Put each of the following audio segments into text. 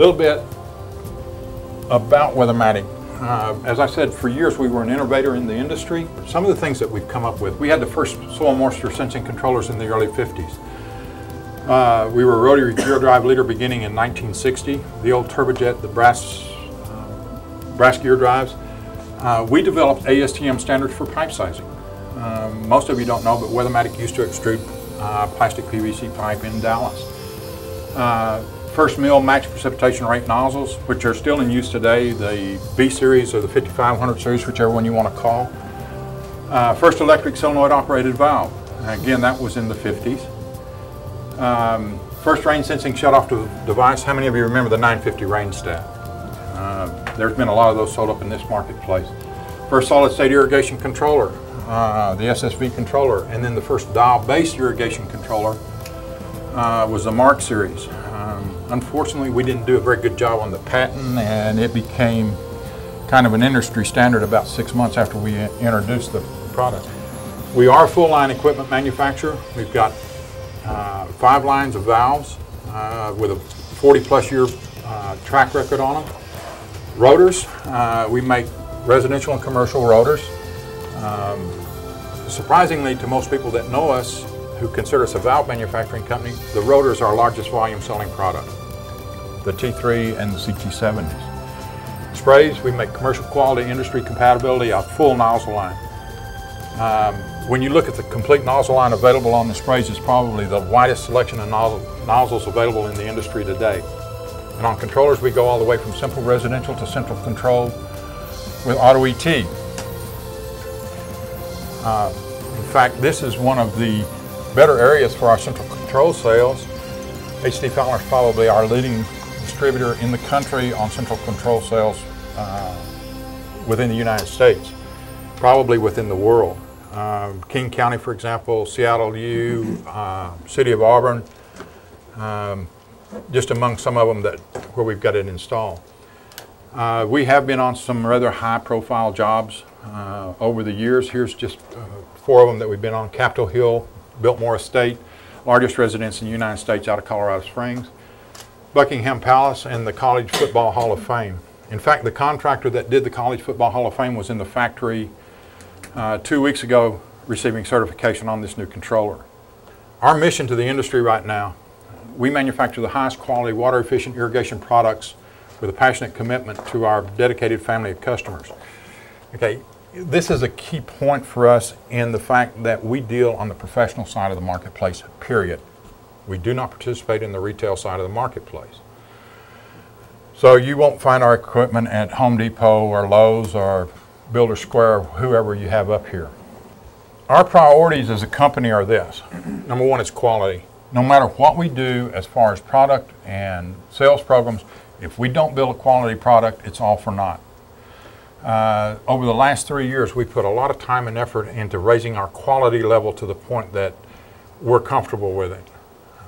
little bit about Weathermatic. As I said, for years we were an innovator in the industry. Some of the things that we've come up with, we had the first soil moisture sensing controllers in the early 50s. We were a rotary gear drive leader beginning in 1960. The old turbojet, the brass gear drives. We developed ASTM standards for pipe sizing. Most of you don't know, but Weathermatic used to extrude plastic PVC pipe in Dallas. First mill match precipitation rate nozzles, which are still in use today, the B series or the 5500 series, whichever one you want to call. First electric solenoid operated valve. Again, that was in the 50s. First rain sensing shut-off device. How many of you remember the 950 rain stat? There's been a lot of those sold up in this marketplace. First solid state irrigation controller, the SSV controller, and then the first dial-based irrigation controller was the Mark series. Unfortunately, we didn't do a very good job on the patent, and it became kind of an industry standard about 6 months after we introduced the product. We are a full line equipment manufacturer. We've got 5 lines of valves with a 40+ year track record on them. Rotors, we make residential and commercial rotors. Surprisingly to most people that know us, who consider us a valve manufacturing company, the rotor is our largest volume selling product, the T3 and the CT70s. Sprays, we make commercial quality, industry compatibility, a full nozzle line. When you look at the complete nozzle line available on the sprays, it's probably the widest selection of nozzles available in the industry today. And on controllers, we go all the way from simple residential to central control with auto ET. In fact, this is one of the better areas for our central control sales. H.D. Fowler is probably our leading distributor in the country on central control sales within the United States, probably within the world. King County, for example, Seattle U, City of Auburn, just among some of them where we've got it installed. We have been on some rather high-profile jobs over the years. Here's just 4 of them that we've been on. Capitol Hill, Biltmore Estate, largest residence in the United States out of Colorado Springs, Buckingham Palace, and the College Football Hall of Fame. In fact, the contractor that did the College Football Hall of Fame was in the factory 2 weeks ago receiving certification on this new controller. Our mission to the industry right now, we manufacture the highest quality water efficient irrigation products with a passionate commitment to our dedicated family of customers. Okay, this is a key point for us in the fact that we deal on the professional side of the marketplace, period. We do not participate in the retail side of the marketplace. So you won't find our equipment at Home Depot or Lowe's or Builder Square, or whoever you have up here. Our priorities as a company are this. Number one is quality. No matter what we do as far as product and sales programs, if we don't build a quality product, it's all for naught. Over the last 3 years, we put a lot of time and effort into raising our quality level to the point that we're comfortable with it.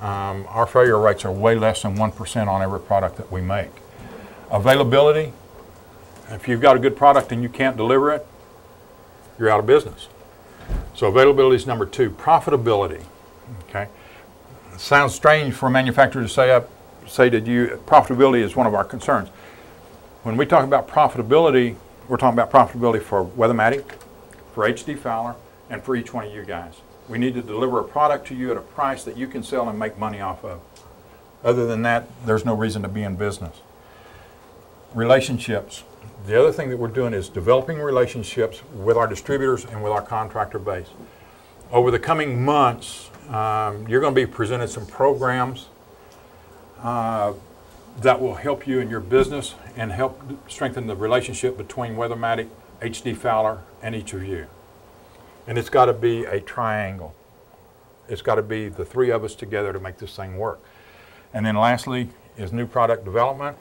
Our failure rates are way less than 1% on every product that we make. Availability, if you've got a good product and you can't deliver it, you're out of business. So availability is number 2. Profitability, okay? It sounds strange for a manufacturer to say to you, profitability is one of our concerns. When we talk about profitability, we're talking about profitability for Weathermatic, for H.D. Fowler, and for each one of you guys. We need to deliver a product to you at a price that you can sell and make money off of. Other than that, there's no reason to be in business. Relationships. The other thing that we're doing is developing relationships with our distributors and with our contractor base. Over the coming months, you're going to be presented some programs that will help you in your business and help strengthen the relationship between Weathermatic, H.D. Fowler, and each of you. And it's got to be a triangle. It's got to be the 3 of us together to make this thing work. And then lastly is new product development.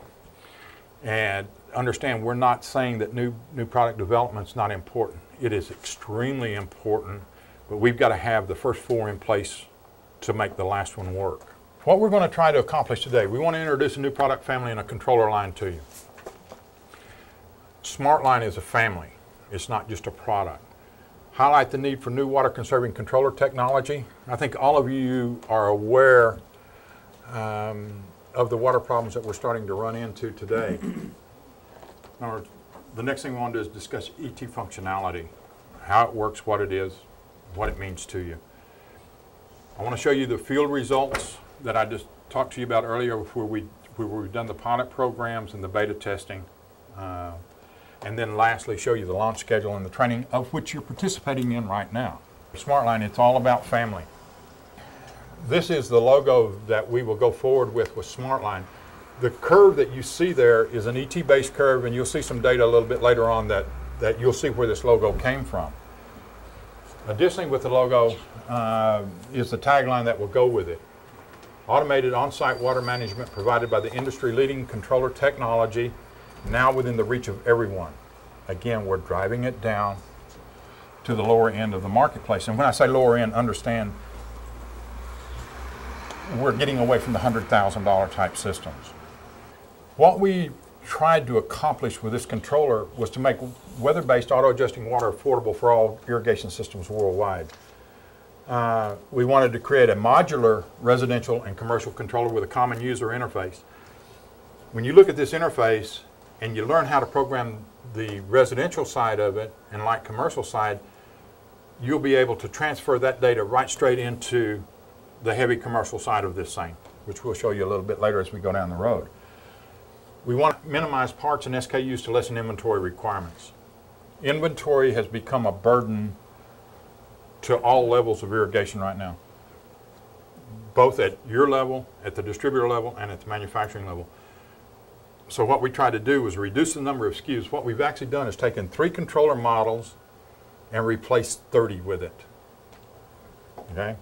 And understand, we're not saying that new product development is not important. It is extremely important, but we've got to have the first 4 in place to make the last one work. What we're going to try to accomplish today, we want to introduce a new product family and a controller line to you. SmartLine is a family. It's not just a product. Highlight the need for new water conserving controller technology. I think all of you are aware of the water problems that we're starting to run into today. Now, the next thing we want to do is discuss ET functionality, how it works, what it is, what it means to you. I want to show you the field results that I just talked to you about earlier where we've done the pilot programs and the beta testing. And then lastly, show you the launch schedule and the training of which you're participating in right now. SmartLine, it's all about family. This is the logo that we will go forward with SmartLine. The curve that you see there is an ET-based curve, and you'll see some data a little bit later on that you'll see where this logo came from. Additionally, with the logo is the tagline that will go with it. Automated on-site water management provided by the industry-leading controller technology, now within the reach of everyone. Again, we're driving it down to the lower end of the marketplace. And when I say lower end, understand we're getting away from the $100,000 type systems. What we tried to accomplish with this controller was to make weather-based auto-adjusting water affordable for all irrigation systems worldwide. We wanted to create a modular residential and commercial controller with a common user interface. When you look at this interface and you learn how to program the residential side of it and like commercial side, you'll be able to transfer that data right straight into the heavy commercial side of this thing, which we'll show you a little bit later as we go down the road. We want to minimize parts and SKUs to lessen inventory requirements. Inventory has become a burden to all levels of irrigation right now, both at your level, at the distributor level, and at the manufacturing level. So what we tried to do was reduce the number of SKUs. What we've actually done is taken 3 controller models and replaced 30 with it. Okay?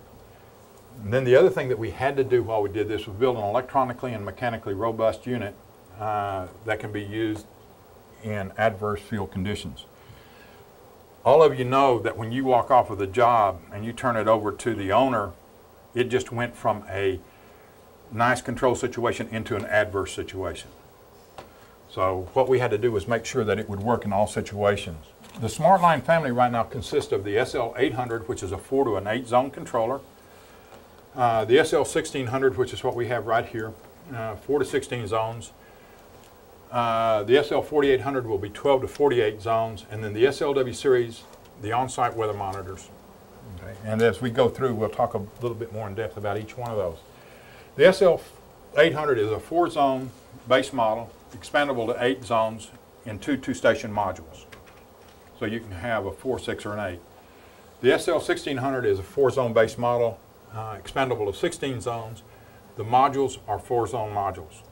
And then the other thing that we had to do while we did this was build an electronically and mechanically robust unit that can be used in adverse field conditions. All of you know that when you walk off of the job and you turn it over to the owner, it just went from a nice control situation into an adverse situation. So what we had to do was make sure that it would work in all situations. The SmartLine family right now consists of the SL800, which is a 4 to an 8 zone controller, the SL1600, which is what we have right here, 4 to 16 zones. The SL4800 will be 12 to 48 zones, and then the SLW series, the on-site weather monitors. Okay. And as we go through, we'll talk a little bit more in depth about each one of those. The SL800 is a 4-zone base model, expandable to 8 zones in 2 2-station modules. So you can have a 4, 6, or an 8. The SL1600 is a 4-zone base model, expandable to 16 zones. The modules are 4-zone modules.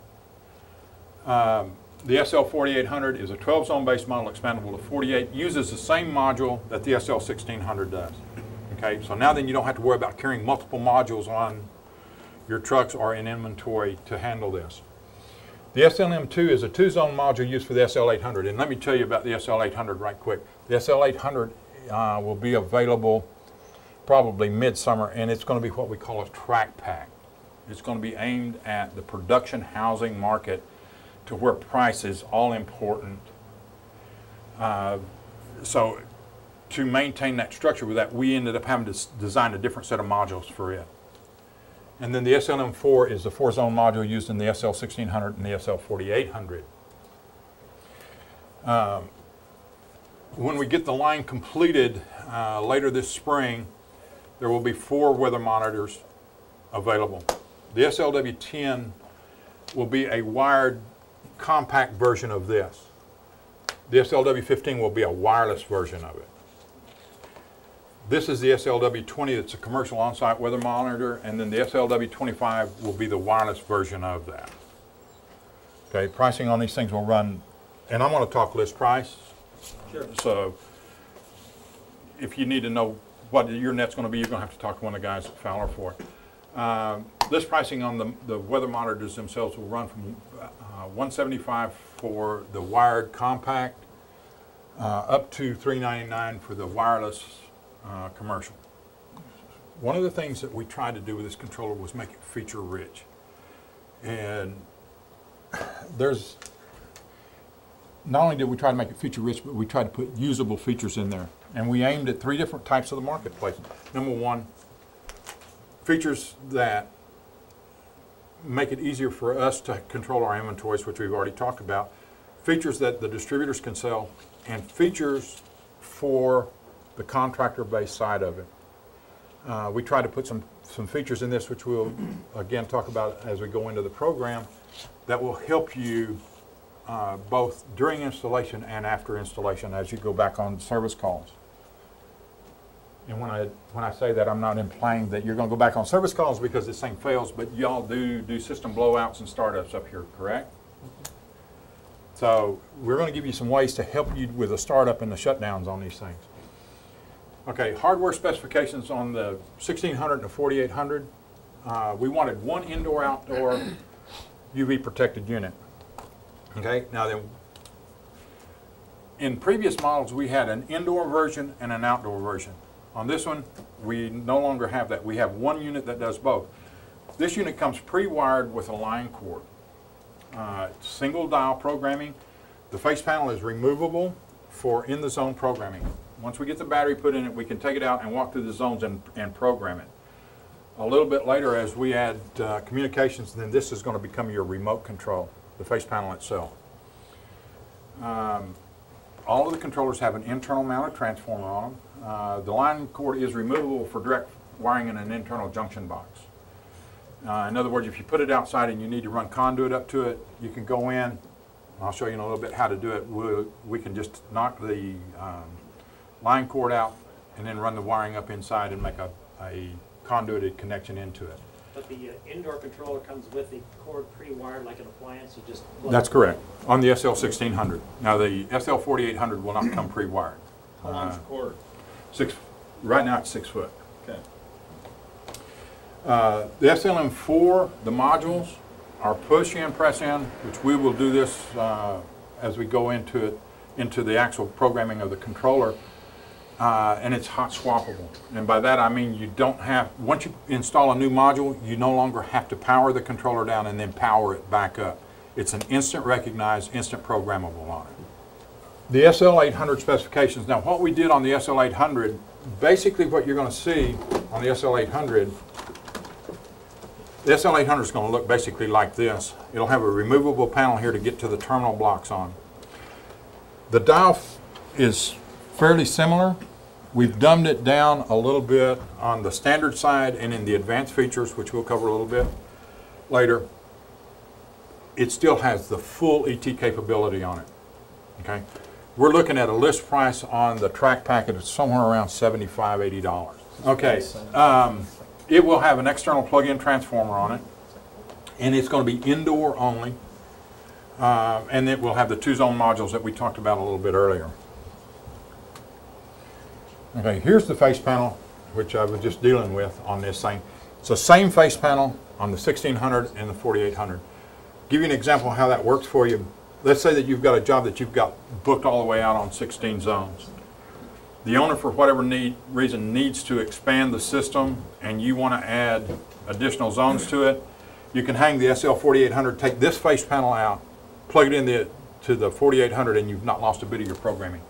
The SL4800 is a 12-zone base model, expandable to 48, uses the same module that the SL1600 does. Okay, so now then you don't have to worry about carrying multiple modules on your trucks or in inventory to handle this. The SLM2 is a 2-zone module used for the SL800, and let me tell you about the SL800 right quick. The SL800 will be available probably midsummer, and it's going to be what we call a track pack. It's going to be aimed at the production housing market, to where price is all important. So to maintain that structure with that, we ended up having to design a different set of modules for it. And then the SLM4 is the 4-zone module used in the SL1600 and the SL4800. When we get the line completed later this spring, there will be 4 weather monitors available. The SLW10 will be a wired compact version of this. The SLW15 will be a wireless version of it. This is the SLW20 that's a commercial on-site weather monitor, and then the SLW25 will be the wireless version of that. Okay, pricing on these things will run, and I'm going to talk list price. Sure. So if you need to know what your net's going to be, you're going to have to talk to one of the guys at Fowler for it. List pricing on the weather monitors themselves will run from $175 for the wired compact up to $399 for the wireless commercial. One of the things that we tried to do with this controller was make it feature rich. And there's, not only did we try to make it feature rich, but we tried to put usable features in there. And we aimed at 3 different types of the marketplace. Number 1, features that make it easier for us to control our inventories, which we've already talked about, features that the distributors can sell, and features for the contractor-based side of it. We try to put some features in this, which we'll again talk about as we go into the program, that will help you both during installation and after installation as you go back on service calls. And when I say that, I'm not implying that you're going to go back on service calls because this thing fails, but y'all do system blowouts and startups up here, correct? So we're going to give you some ways to help you with the startup and the shutdowns on these things. Okay, hardware specifications on the 1600 and the 4800. We wanted one indoor-outdoor UV protected unit. Okay, now then, in previous models we had an indoor version and an outdoor version. On this one, we no longer have that. We have one unit that does both. This unit comes pre-wired with a line cord. Single dial programming. The face panel is removable for in the zone programming. Once we get the battery put in it, we can take it out and walk through the zones and program it. A little bit later, as we add communications, then this is going to become your remote control, the face panel itself. All of the controllers have an internal mounted transformer on them. The line cord is removable for direct wiring in an internal junction box. In other words, if you put it outside and you need to run conduit up to it, you can go in. I'll show you in a little bit how to do it. We can just knock the line cord out and then run the wiring up inside and make a conduited connection into it. But the indoor controller comes with the cord pre-wired like an appliance. You just plug That's correct. On the SL1600. Now the SL4800 will not come pre-wired. How long's the cord? Right now it's 6 foot. Okay. The SLM4, the modules are push in, press in, which we will do this as we go into the actual programming of the controller. And it's hot swappable. And by that I mean you don't have, once you install a new module, you no longer have to power the controller down and then power it back up. It's an instant recognized, instant programmable on it. The SL800 specifications. Now what we did on the SL800, basically what you're going to see on the SL800, the SL800 is going to look basically like this. It'll have a removable panel here to get to the terminal blocks on. The dial is fairly similar. We've dumbed it down a little bit on the standard side and in the advanced features, which we'll cover a little bit later. It still has the full ET capability on it. Okay, we're looking at a list price on the track packet of somewhere around $75, $80. Okay, it will have an external plug-in transformer on it, and it's going to be indoor only, and it will have the 2-zone modules that we talked about a little bit earlier. Okay, here's the face panel, which I was just dealing with on this thing. It's the same face panel on the 1600 and the 4800. Give you an example of how that works for you. Let's say that you've got a job that you've got booked all the way out on 16 zones. The owner, for whatever reason, needs to expand the system and you want to add additional zones to it. You can hang the SL4800, take this face panel out, plug it in to the 4800, and you've not lost a bit of your programming.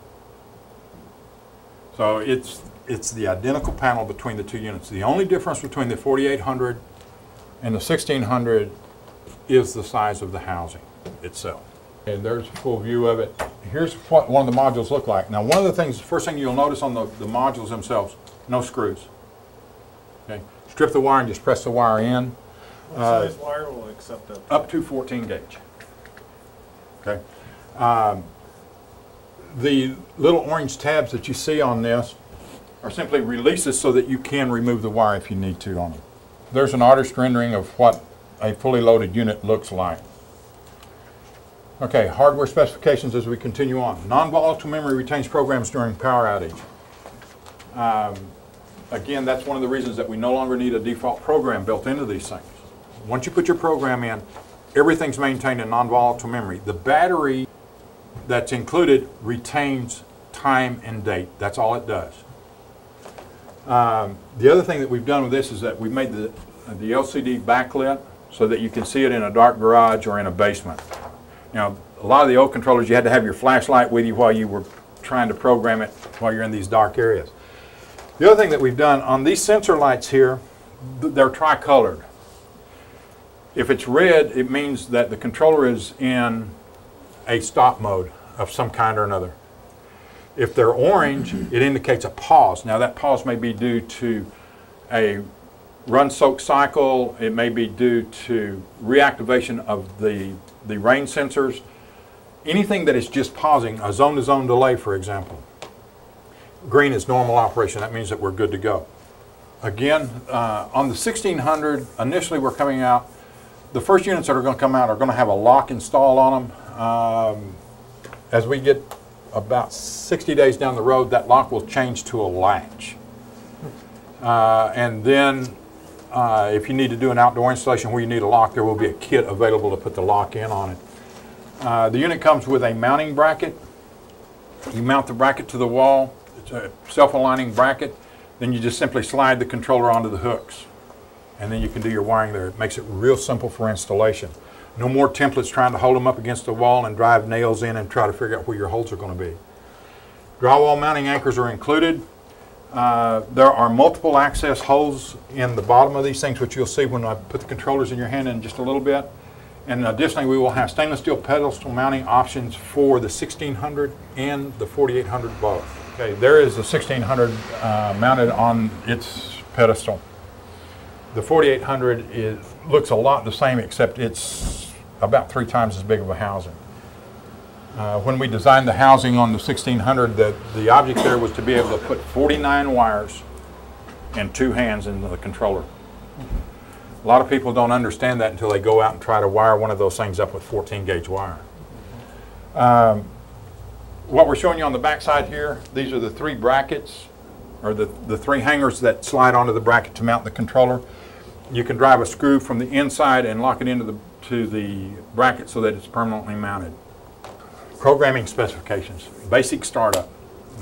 So it's the identical panel between the two units. The only difference between the 4800 and the 1600 is the size of the housing itself. And there's a full view of it. Here's what one of the modules look like. Now one of the things, first thing you'll notice on the modules themselves, no screws. Okay, strip the wire and just press the wire in. What size wire will accept that? Up to 14 gauge. Okay. The little orange tabs that you see on this are simply releases so that you can remove the wire if you need to on it. There's an artist rendering of what a fully loaded unit looks like. Okay, hardware specifications as we continue on. Non-volatile memory retains programs during power outage. Again, that's one of the reasons that we no longer need a default program built into these things. Once you put your program in, everything's maintained in non-volatile memory. The battery that's included retains time and date. That's all it does. The other thing that we've done with this is that we've made the LCD backlit so that you can see it in a dark garage or in a basement. You know, a lot of the old controllers, you had to have your flashlight with you while you were trying to program it while you're in these dark areas. The other thing that we've done on these sensor lights here, they're tricolored. If it's red, it means that the controller is in a stop mode of some kind or another. If they're orange, it indicates a pause. Now that pause may be due to a run soak cycle, it may be due to reactivation of the rain sensors. Anything that is just pausing, a zone-to-zone delay, for example. Green is normal operation. That means that we're good to go. Again, on the 1600, initially we're coming out, the first units that are going to come out are going to have a lock installed on them. As we get about 60 days down the road, that lock will change to a latch. And then if you need to do an outdoor installation where you need a lock, there will be a kit available to put the lock in on it. The unit comes with a mounting bracket. You mount the bracket to the wall. It's a self-aligning bracket. Then you just simply slide the controller onto the hooks. And then you can do your wiring there. It makes it real simple for installation. No more templates trying to hold them up against the wall and drive nails in and try to figure out where your holes are going to be. Drywall mounting anchors are included. There are multiple access holes in the bottom of these things, which you'll see when I put the controllers in your hand in just a little bit. And additionally, we will have stainless steel pedestal mounting options for the 1600 and the 4800 both. Okay, there is the 1600 mounted on its pedestal. The 4800 looks a lot the same, except it's about 3 times as big of a housing. When we designed the housing on the 1600, the object there was to be able to put 49 wires and 2 hands into the controller. A lot of people don't understand that until they go out and try to wire one of those things up with 14 gauge wire. What we're showing you on the back side here, these are the 3 brackets, or the 3 hangers that slide onto the bracket to mount the controller. You can drive a screw from the inside and lock it into the bracket so that it's permanently mounted. Programming specifications, basic startup.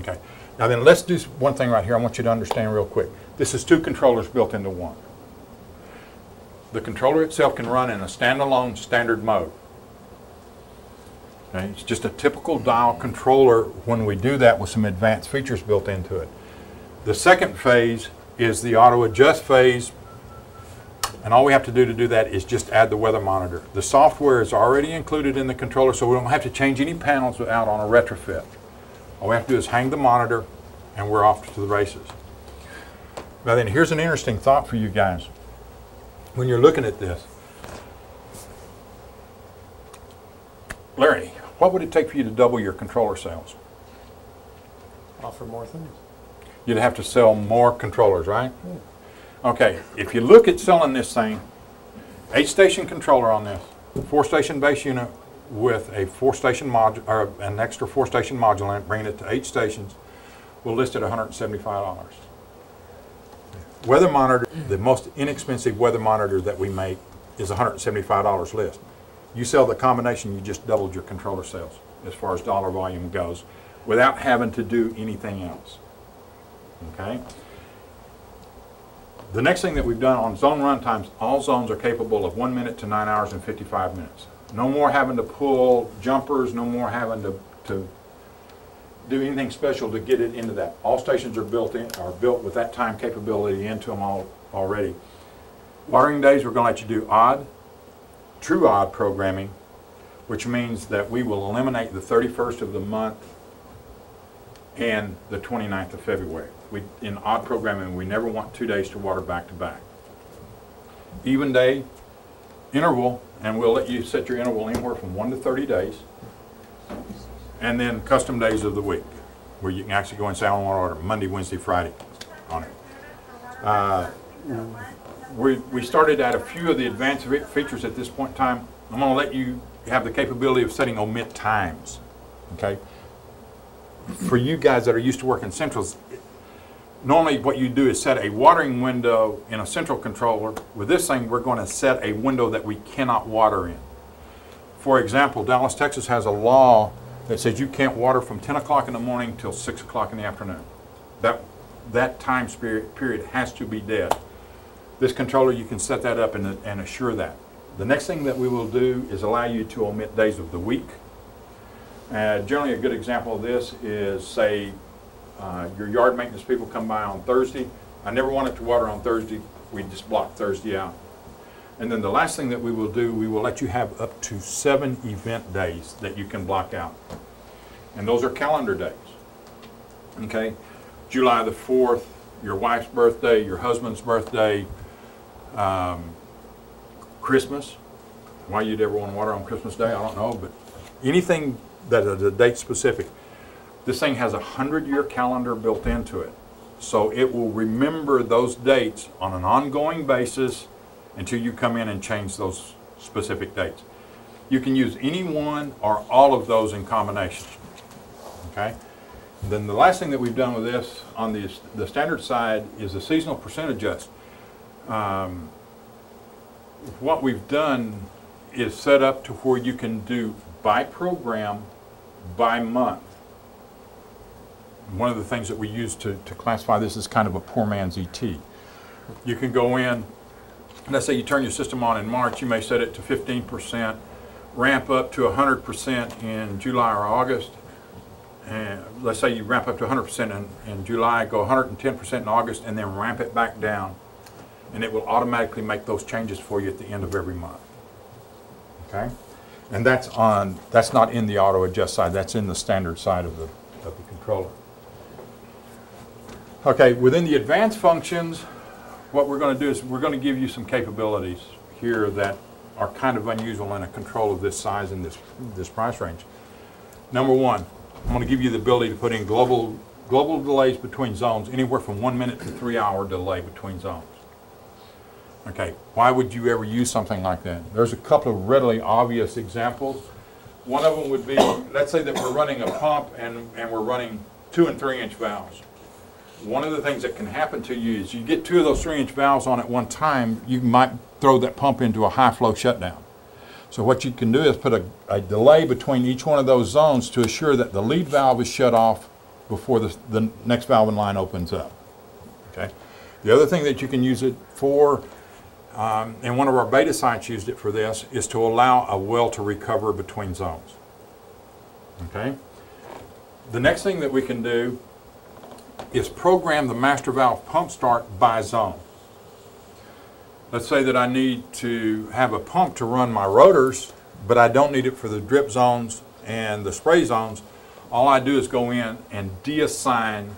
Okay. Now then, let's do one thing right here I want you to understand real quick. This is 2 controllers built into one. The controller itself can run in a standalone standard mode. Okay. It's just a typical dial controller when we do that with some advanced features built into it. The second phase is the auto adjust phase, and all we have to do that is just add the weather monitor. The software is already included in the controller, so we don't have to change any panels out on a retrofit. All we have to do is hang the monitor and we're off to the races. Now then, here's an interesting thought for you guys. When you're looking at this, Larry, what would it take for you to double your controller sales? Offer more things. You'd have to sell more controllers, right? Yeah. Okay, if you look at selling this thing, 8-station controller on this, 4-station base unit with a 4-station module, or an extra 4-station module in it, bringing it to 8 stations, we'll list it at $175. Weather monitor, the most inexpensive weather monitor that we make is $175 list. You sell the combination, you just doubled your controller sales as far as dollar volume goes without having to do anything else. Okay? The next thing that we've done on zone run times, all zones are capable of 1 minute to 9 hours and 55 minutes. No more having to pull jumpers, no more having to do anything special to get it into that. All stations are built with that time capability into them already. Wiring days, we're going to let you do odd, true odd programming, which means that we will eliminate the 31st of the month and the 29th of February. In odd programming, we never want 2 days to water back to back. Even day, interval, and we'll let you set your interval anywhere from 1 to 30 days. And then custom days of the week, where you can actually go and say, I want to order Monday, Wednesday, Friday on it. We started at a few of the advanced features at this point in time. I'm going to let you have the capability of setting omit times. Okay? For you guys that are used to working centrals, normally what you do is set a watering window in a central controller. With this thing, we're going to set a window that we cannot water in. For example, Dallas, Texas has a law that says you can't water from 10 o'clock in the morning till 6 o'clock in the afternoon. That time period has to be dead. This controller, you can set that up and assure that. The next thing that we will do is allow you to omit days of the week. Generally, a good example of this is, say, your yard maintenance people come by on Thursday. I never want it to water on Thursday. We just block Thursday out. And then the last thing that we will do, we will let you have up to 7 event days that you can block out. And those are calendar days. Okay? July the 4th, your wife's birthday, your husband's birthday, Christmas. Why you'd ever want to water on Christmas Day, I don't know, but anything that is a date specific. This thing has a 100-year calendar built into it. So it will remember those dates on an ongoing basis until you come in and change those specific dates. You can use any one or all of those in combination. Okay? And then the last thing that we've done with this on the standard side is a seasonal percent adjust. What we've done is set up to where you can do by program, by month. One of the things that we use to classify this is kind of a poor man's ET. You can go in, let's say you turn your system on in March, you may set it to 15%, ramp up to 100% in July or August. And let's say you ramp up to 100% in July, go 110% in August, and then ramp it back down. And it will automatically make those changes for you at the end of every month. Okay? And that's not in the auto adjust side, that's in the standard side of the controller. Okay, within the advanced functions, what we're going to do is we're going to give you some capabilities here that are kind of unusual in a control of this size and this price range. Number one, I'm going to give you the ability to put in global delays between zones, anywhere from 1 minute to 3 hour delay between zones. Okay, why would you ever use something like that? There's a couple of readily obvious examples. One of them would be, let's say that we're running a pump and we're running 2 and 3 inch valves. One of the things that can happen to you is you get 2 of those 3 inch valves on at one time, you might throw that pump into a high flow shutdown. So what you can do is put a delay between each one of those zones to assure that the lead valve is shut off before the next valve in line opens up. Okay. The other thing that you can use it for, and one of our beta sites used it for this, is to allow a well to recover between zones. Okay. The next thing that we can do is program the master valve pump start by zone. Let's say that I need to have a pump to run my rotors, but I don't need it for the drip zones and the spray zones. All I do is go in and deassign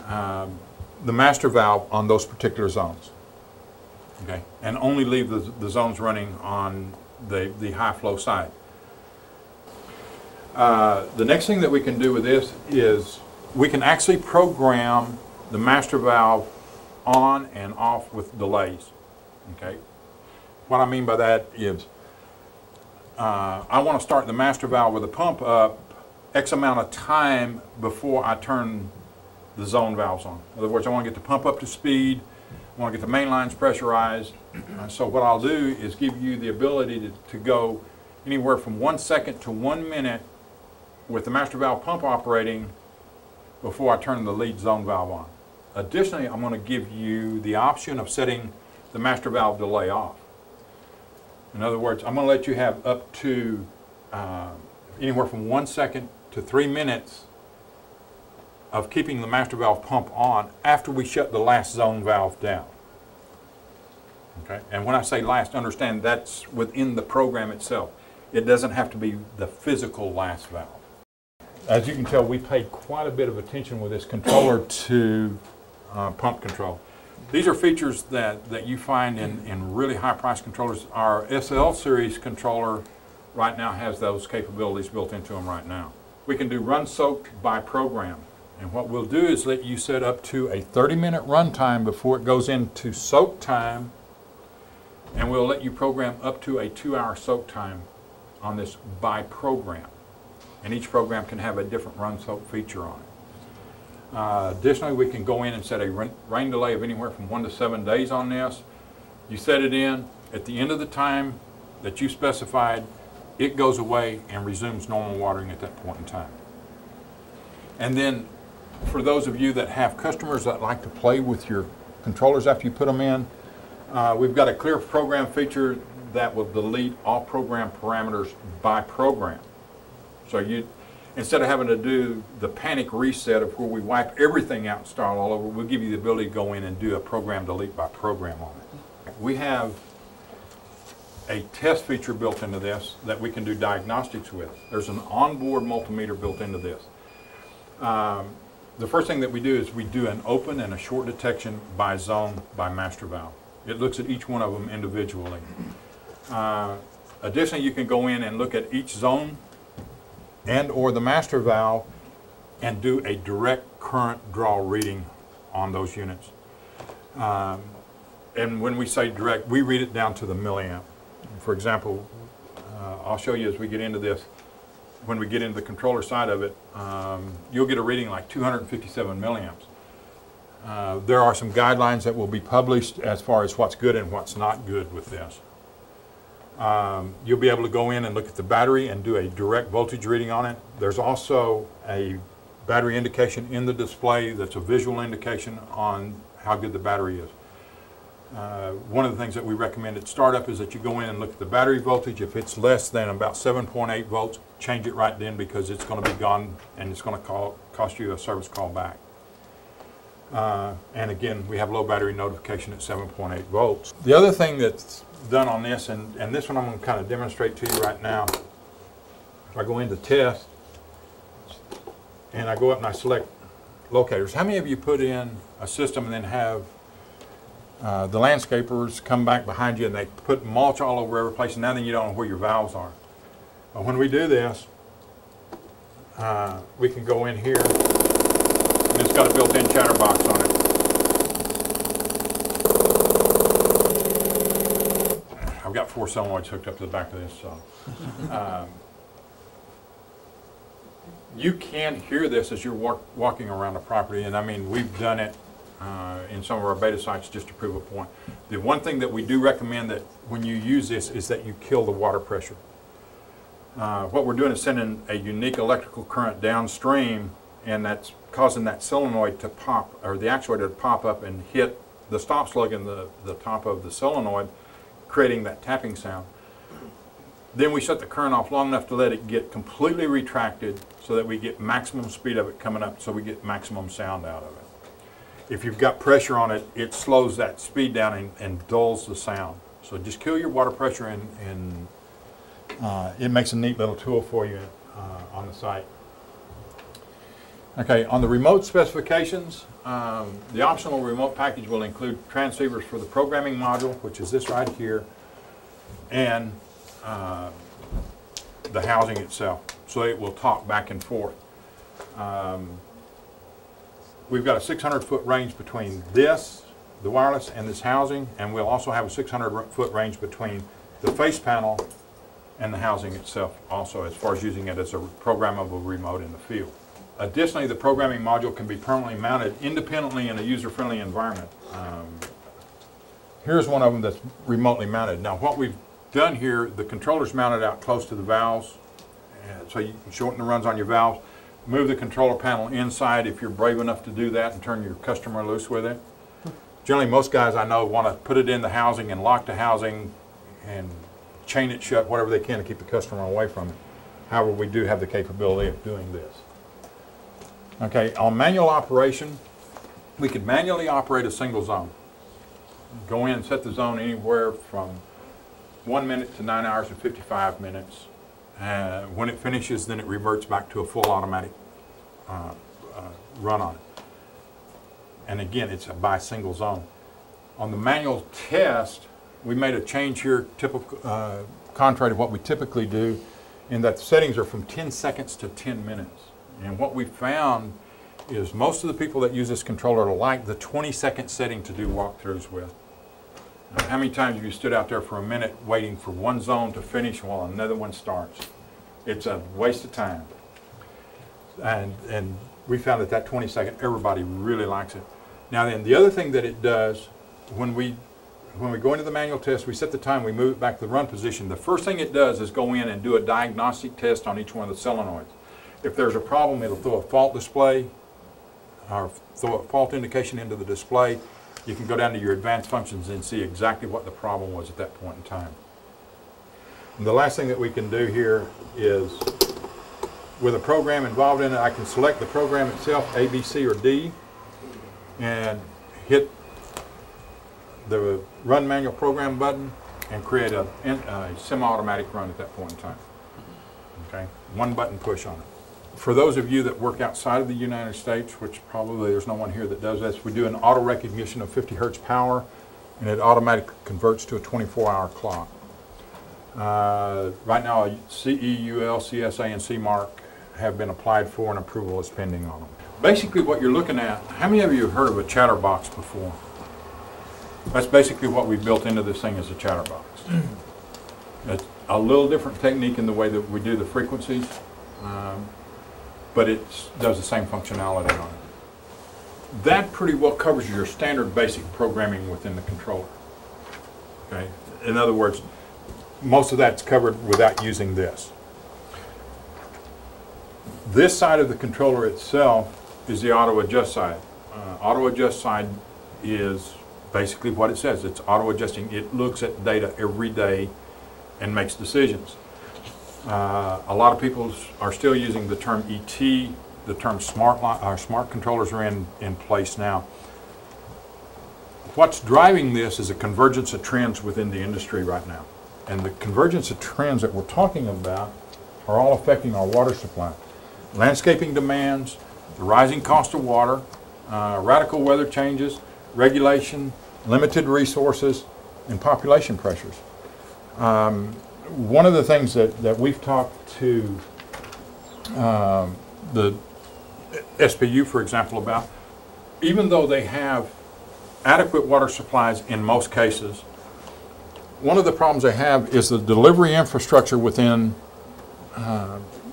the master valve on those particular zones. Okay, and only leave the zones running on the high flow side. The next thing that we can do with this is we can actually program the master valve on and off with delays. Okay, what I mean by that is I want to start the master valve with the pump up X amount of time before I turn the zone valves on. In other words, I want to get the pump up to speed, I want to get the main lines pressurized. So what I'll do is give you the ability to go anywhere from 1 second to 1 minute with the master valve pump operating before I turn the lead zone valve on. Additionally, I'm going to give you the option of setting the master valve delay off. In other words, I'm going to let you have up to anywhere from 1 second to 3 minutes of keeping the master valve pump on after we shut the last zone valve down. Okay? And when I say last, understand that's within the program itself. It doesn't have to be the physical last valve. As you can tell, we paid quite a bit of attention with this controller to pump control. These are features that you find in really high price controllers. Our SL series controller right now has those capabilities built into them right now. We can do run soak by program. And what we'll do is let you set up to a 30-minute run time before it goes into soak time. And we'll let you program up to a 2-hour soak time on this by program. And each program can have a different run soak feature on it. Additionally, we can go in and set a rain delay of anywhere from 1 to 7 days on this. You set it in, at the end of the time that you specified, it goes away and resumes normal watering at that point in time. And then for those of you that have customers that like to play with your controllers after you put them in, we've got a clear program feature that will delete all program parameters by program. So you, instead of having to do the panic reset of where we wipe everything out and start all over, we'll give you the ability to go in and do a program delete by program on it. We have a test feature built into this that we can do diagnostics with. There's an onboard multimeter built into this. The first thing that we do is we do an open and a short detection by zone by master valve. It looks at each one of them individually. Additionally, you can go in and look at each zone and or the master valve and do a direct current draw reading on those units. And when we say direct, we read it down to the milliamp. For example, I'll show you as we get into this. When we get into the controller side of it, you'll get a reading like 257 milliamps. There are some guidelines that will be published as far as what's good and what's not good with this. You'll be able to go in and look at the battery and do a direct voltage reading on it. There's also a battery indication in the display that's a visual indication on how good the battery is. One of the things that we recommend at startup is that you go in and look at the battery voltage. If it's less than about 7.8 volts, change it right then because it's going to be gone and it's going to cost you a service call back. And again, we have low battery notification at 7.8 volts. The other thing that's done on this, and this one I'm going to kind of demonstrate to you right now. If I go into test and I go up and I select locators, how many of you put in a system and then have the landscapers come back behind you and they put mulch all over every place and now then you don't know where your valves are? But when we do this, we can go in here and it's got a built-in chatterbox on it. I've got 4 solenoids hooked up to the back of this, so. You can hear this as you're walking around the property, and I mean, we've done it in some of our beta sites just to prove a point. The one thing that we do recommend that when you use this is that you kill the water pressure. What we're doing is sending a unique electrical current downstream, and that's causing that solenoid to pop, or the actuator to pop up and hit the stop slug in the top of the solenoid, creating that tapping sound. Then we shut the current off long enough to let it get completely retracted so that we get maximum speed of it coming up so we get maximum sound out of it. If you've got pressure on it, it slows that speed down and dulls the sound. So just kill your water pressure and it makes a neat little tool for you on the site. Okay, on the remote specifications, the optional remote package will include transceivers for the programming module, which is this right here, and the housing itself, so it will talk back and forth. We've got a 600-foot range between this, the wireless, and this housing, and we'll also have a 600-foot range between the face panel and the housing itself also, as far as using it as a programmable remote in the field. Additionally, the programming module can be permanently mounted independently in a user-friendly environment. Here's one of them that's remotely mounted. Now what we've done here, the controller's mounted out close to the valves, so you can shorten the runs on your valves, move the controller panel inside if you're brave enough to do that and turn your customer loose with it. Generally, most guys I know want to put it in the housing and lock the housing and chain it shut, whatever they can to keep the customer away from it. However, we do have the capability of doing this. Okay, on manual operation, we could manually operate a single zone. Go in and set the zone anywhere from 1 minute to 9 hours and 55 minutes. When it finishes, then it reverts back to a full automatic run on it. And again, it's by single zone. On the manual test, we made a change here, typical, contrary to what we typically do, in that the settings are from 10 seconds to 10 minutes. And what we found is most of the people that use this controller like the 20-second setting to do walkthroughs with. How many times have you stood out there for a minute waiting for one zone to finish while another one starts? It's a waste of time. And we found that 20-second, everybody really likes it. Now then, the other thing that it does, when we go into the manual test, we set the time, we move it back to the run position. The first thing it does is go in and do a diagnostic test on each one of the solenoids. If there's a problem, it'll throw a fault display, or throw a fault indication into the display. You can go down to your advanced functions and see exactly what the problem was at that point in time. And the last thing that we can do here is, with a program involved in it, I can select the program itself, A, B, C, or D, and hit the Run Manual Program button, and create a semi-automatic run at that point in time. Okay, one button push on it. For those of you that work outside of the United States, which probably there's no one here that does this, we do an auto recognition of 50 hertz power, and it automatically converts to a 24-hour clock. Right now, CEUL, CSA, and CMARC have been applied for, and approval is pending on them. Basically, what you're looking at, how many of you have heard of a chatterbox before? That's basically what we built into this thing as a chatterbox. It's a little different technique in the way that we do the frequencies, but it does the same functionality on it. That pretty well covers your standard basic programming within the controller. Okay? In other words, most of that's covered without using this. This side of the controller itself is the auto adjust side. Auto adjust side is basically what it says. It's auto adjusting. It looks at data every day and makes decisions. A lot of people are still using the term ET. The term smart controllers are in place now. What's driving this is a convergence of trends within the industry right now. And the convergence of trends that we're talking about are all affecting our water supply. Landscaping demands, the rising cost of water, radical weather changes, regulation, limited resources, and population pressures. One of the things that we've talked to the SPU, for example, about, even though they have adequate water supplies in most cases, one of the problems they have is the delivery infrastructure within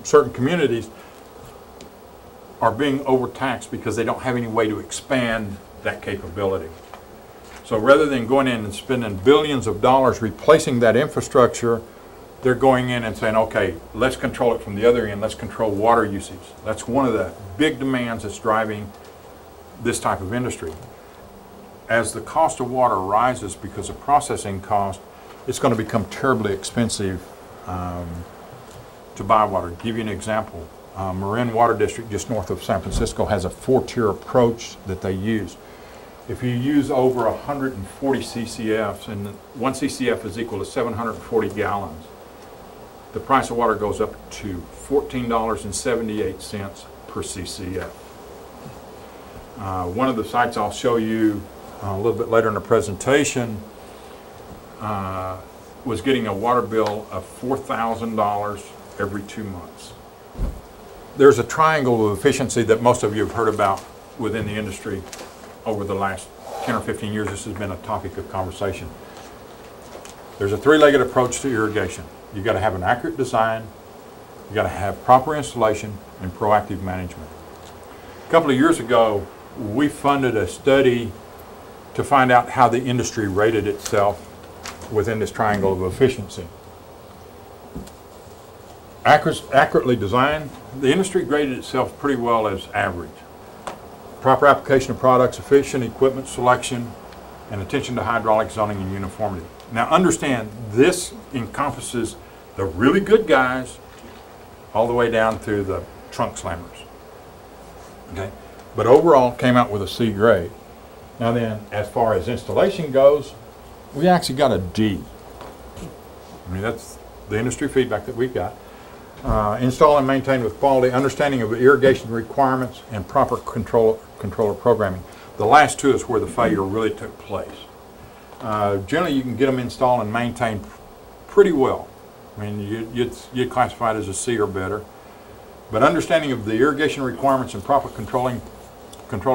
certain communities are being overtaxed because they don't have any way to expand that capability. So rather than going in and spending billions of dollars replacing that infrastructure, they're going in and saying, okay, let's control it from the other end, let's control water usage. That's one of the big demands that's driving this type of industry. As the cost of water rises because of processing cost, it's going to become terribly expensive to buy water. To give you an example, Marin Water District just north of San Francisco has a 4-tier approach that they use. If you use over 140 CCFs, and 1 CCF is equal to 740 gallons, the price of water goes up to $14.78 per CCF. One of the sites I'll show you a little bit later in the presentation was getting a water bill of $4,000 every 2 months. There's a triangle of efficiency that most of you have heard about within the industry over the last 10 or 15 years. This has been a topic of conversation. There's a three-legged approach to irrigation. You've got to have an accurate design, you've got to have proper installation, and proactive management. A couple of years ago, we funded a study to find out how the industry rated itself within this triangle of efficiency. Accurately designed, the industry graded itself pretty well as average. Proper application of products, efficient equipment selection, and attention to hydraulic zoning and uniformity. Now understand, this encompasses the really good guys all the way down to the trunk slammers. Okay? But overall came out with a C grade. Now then, as far as installation goes, we actually got a D. I mean, that's the industry feedback that we've got. Install and maintain with quality, understanding of irrigation requirements, and proper controller programming. The last two is where the failure really took place. Generally, you can get them installed and maintained pretty well. I mean, you'd classify it as a C or better. But understanding of the irrigation requirements and proper controller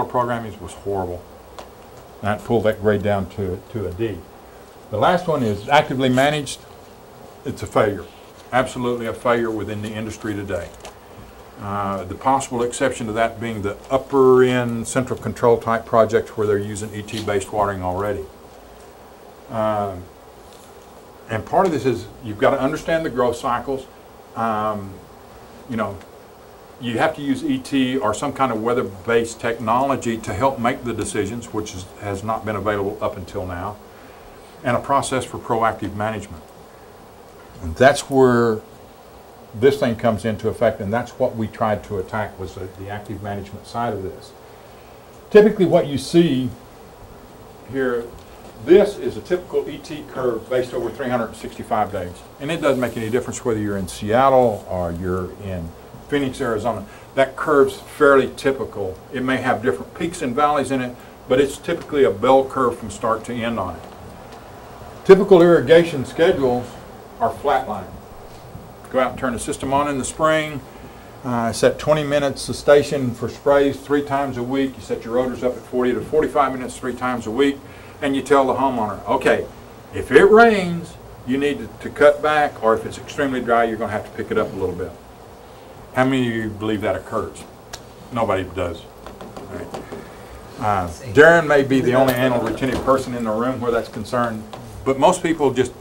programming was horrible. That pulled that grade down to a D. The last one is actively managed. It's a failure. Absolutely a failure within the industry today. The possible exception to that being the upper end central control type projects where they're using ET-based watering already. And part of this is you've got to understand the growth cycles. You know, you have to use ET or some kind of weather-based technology to help make the decisions, which has not been available up until now, and a process for proactive management. And that's where this thing comes into effect, and that's what we tried to attack, was the active management side of this. Typically what you see here, This is a typical ET curve based over 365 days. And it doesn't make any difference whether you're in Seattle or you're in Phoenix, Arizona. That curve's fairly typical. It may have different peaks and valleys in it, but it's typically a bell curve from start to end on it. Typical irrigation schedules are flatline. Go out and turn the system on in the spring. Set 20 minutes a station for sprays 3 times a week. You set your rotors up at 40 to 45 minutes 3 times a week. And you tell the homeowner, okay, if it rains, you need to cut back, or if it's extremely dry, you're going to have to pick it up a little bit. How many of you believe that occurs? Nobody does. All right. Darren may be the only anal retentive person in the room where that's concerned, but most people just,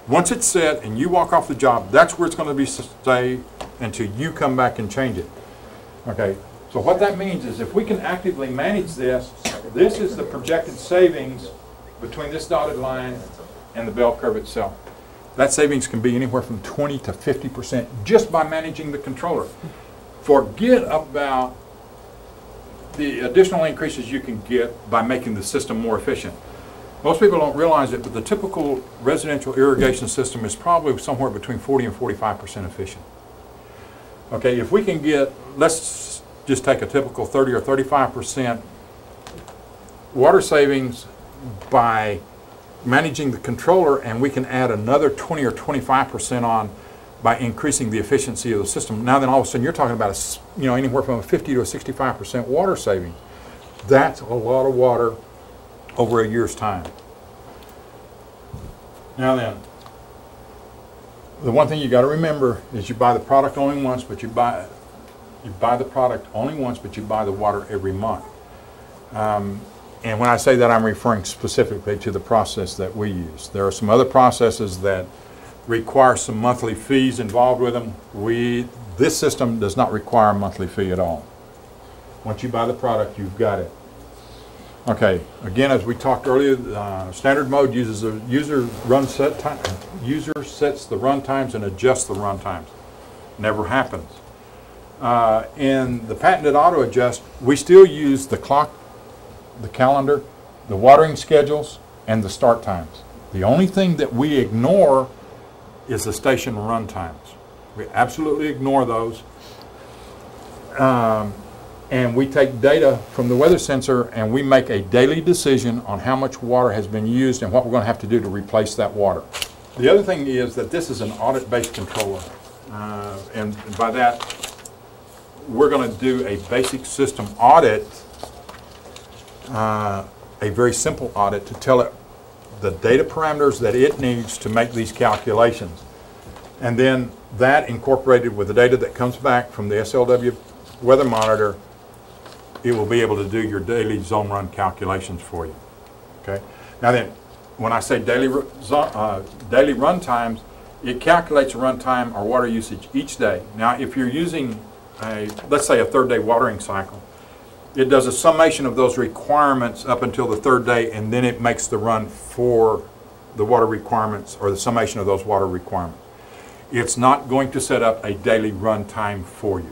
once it's set and you walk off the job, that's where it's going to be stay until you come back and change it. Okay, so what that means is if we can actively manage this, this is the projected savings between this dotted line and the bell curve itself. That savings can be anywhere from 20 to 50% just by managing the controller. Forget about the additional increases you can get by making the system more efficient. Most people don't realize it, but the typical residential irrigation system is probably somewhere between 40 and 45% efficient. Okay, if we can get, let's just take a typical 30 or 35% water savings by managing the controller, and we can add another 20 or 25% on by increasing the efficiency of the system. Now then all of a sudden you're talking about anywhere from a 50 to a 65% water saving. That's a lot of water over a year's time. Now then, the one thing you got to remember is you buy the product only once, but you buy the product only once, but you buy the water every month. And when I say that, I'm referring specifically to the process that we use. There are some other processes that require some monthly fees involved with them. This system does not require a monthly fee at all. Once you buy the product, you've got it. Okay, again, as we talked earlier, standard mode uses a user sets the run times and adjusts the run times. Never happens. In the patented auto adjust, we still use the clock, the calendar, the watering schedules, and the start times. The only thing that we ignore is the station run times. We absolutely ignore those. And we take data from the weather sensor and we make a daily decision on how much water has been used and what we're going to have to do to replace that water. The other thing is that this is an audit-based controller. And by that, we're going to do a basic system audit, a very simple audit to tell it the data parameters that it needs to make these calculations. And then that incorporated with the data that comes back from the SLW weather monitor, it will be able to do your daily zone run calculations for you. Okay. Now then, when I say daily run times, it calculates a run time or water usage each day. Now, if you're using let's say a 3rd-day watering cycle, it does a summation of those requirements up until the 3rd day, and then it makes the run for the water requirements or the summation of those water requirements. It's not going to set up a daily run time for you.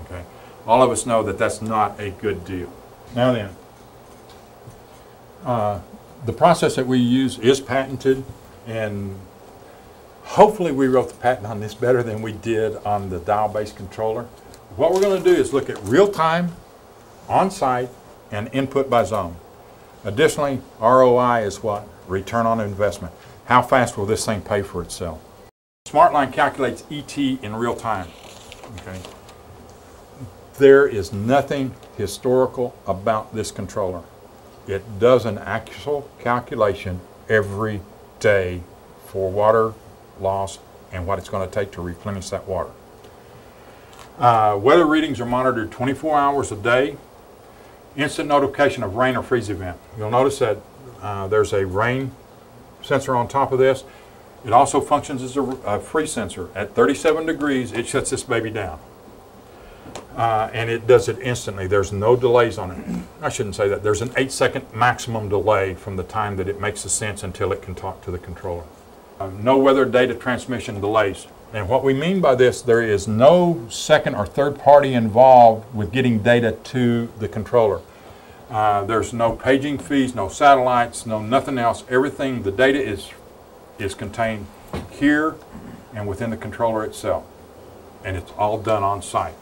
Okay. All of us know that that's not a good deal. Now then, the process that we use is patented, and hopefully we wrote the patent on this better than we did on the dial-based controller. What we're going to do is look at real-time, on-site, and input by zone. Additionally, ROI is what? Return on investment. How fast will this thing pay for itself? SmartLine calculates ET in real time. Okay. There is nothing historical about this controller. It does an actual calculation every day for water loss and what it's going to take to replenish that water. Weather readings are monitored 24 hours a day. Instant notification of rain or freeze event. You'll notice that there's a rain sensor on top of this. It also functions as a freeze sensor. At 37 degrees, it shuts this baby down. And it does it instantly. There's no delays on it. I shouldn't say that. There's an 8-second maximum delay from the time that it makes a sense until it can talk to the controller. No weather data transmission delays. And what we mean by this, there is no second or third party involved with getting data to the controller. There's no paging fees, no satellites, no nothing else. Everything, the data is contained here and within the controller itself. And it's all done on site.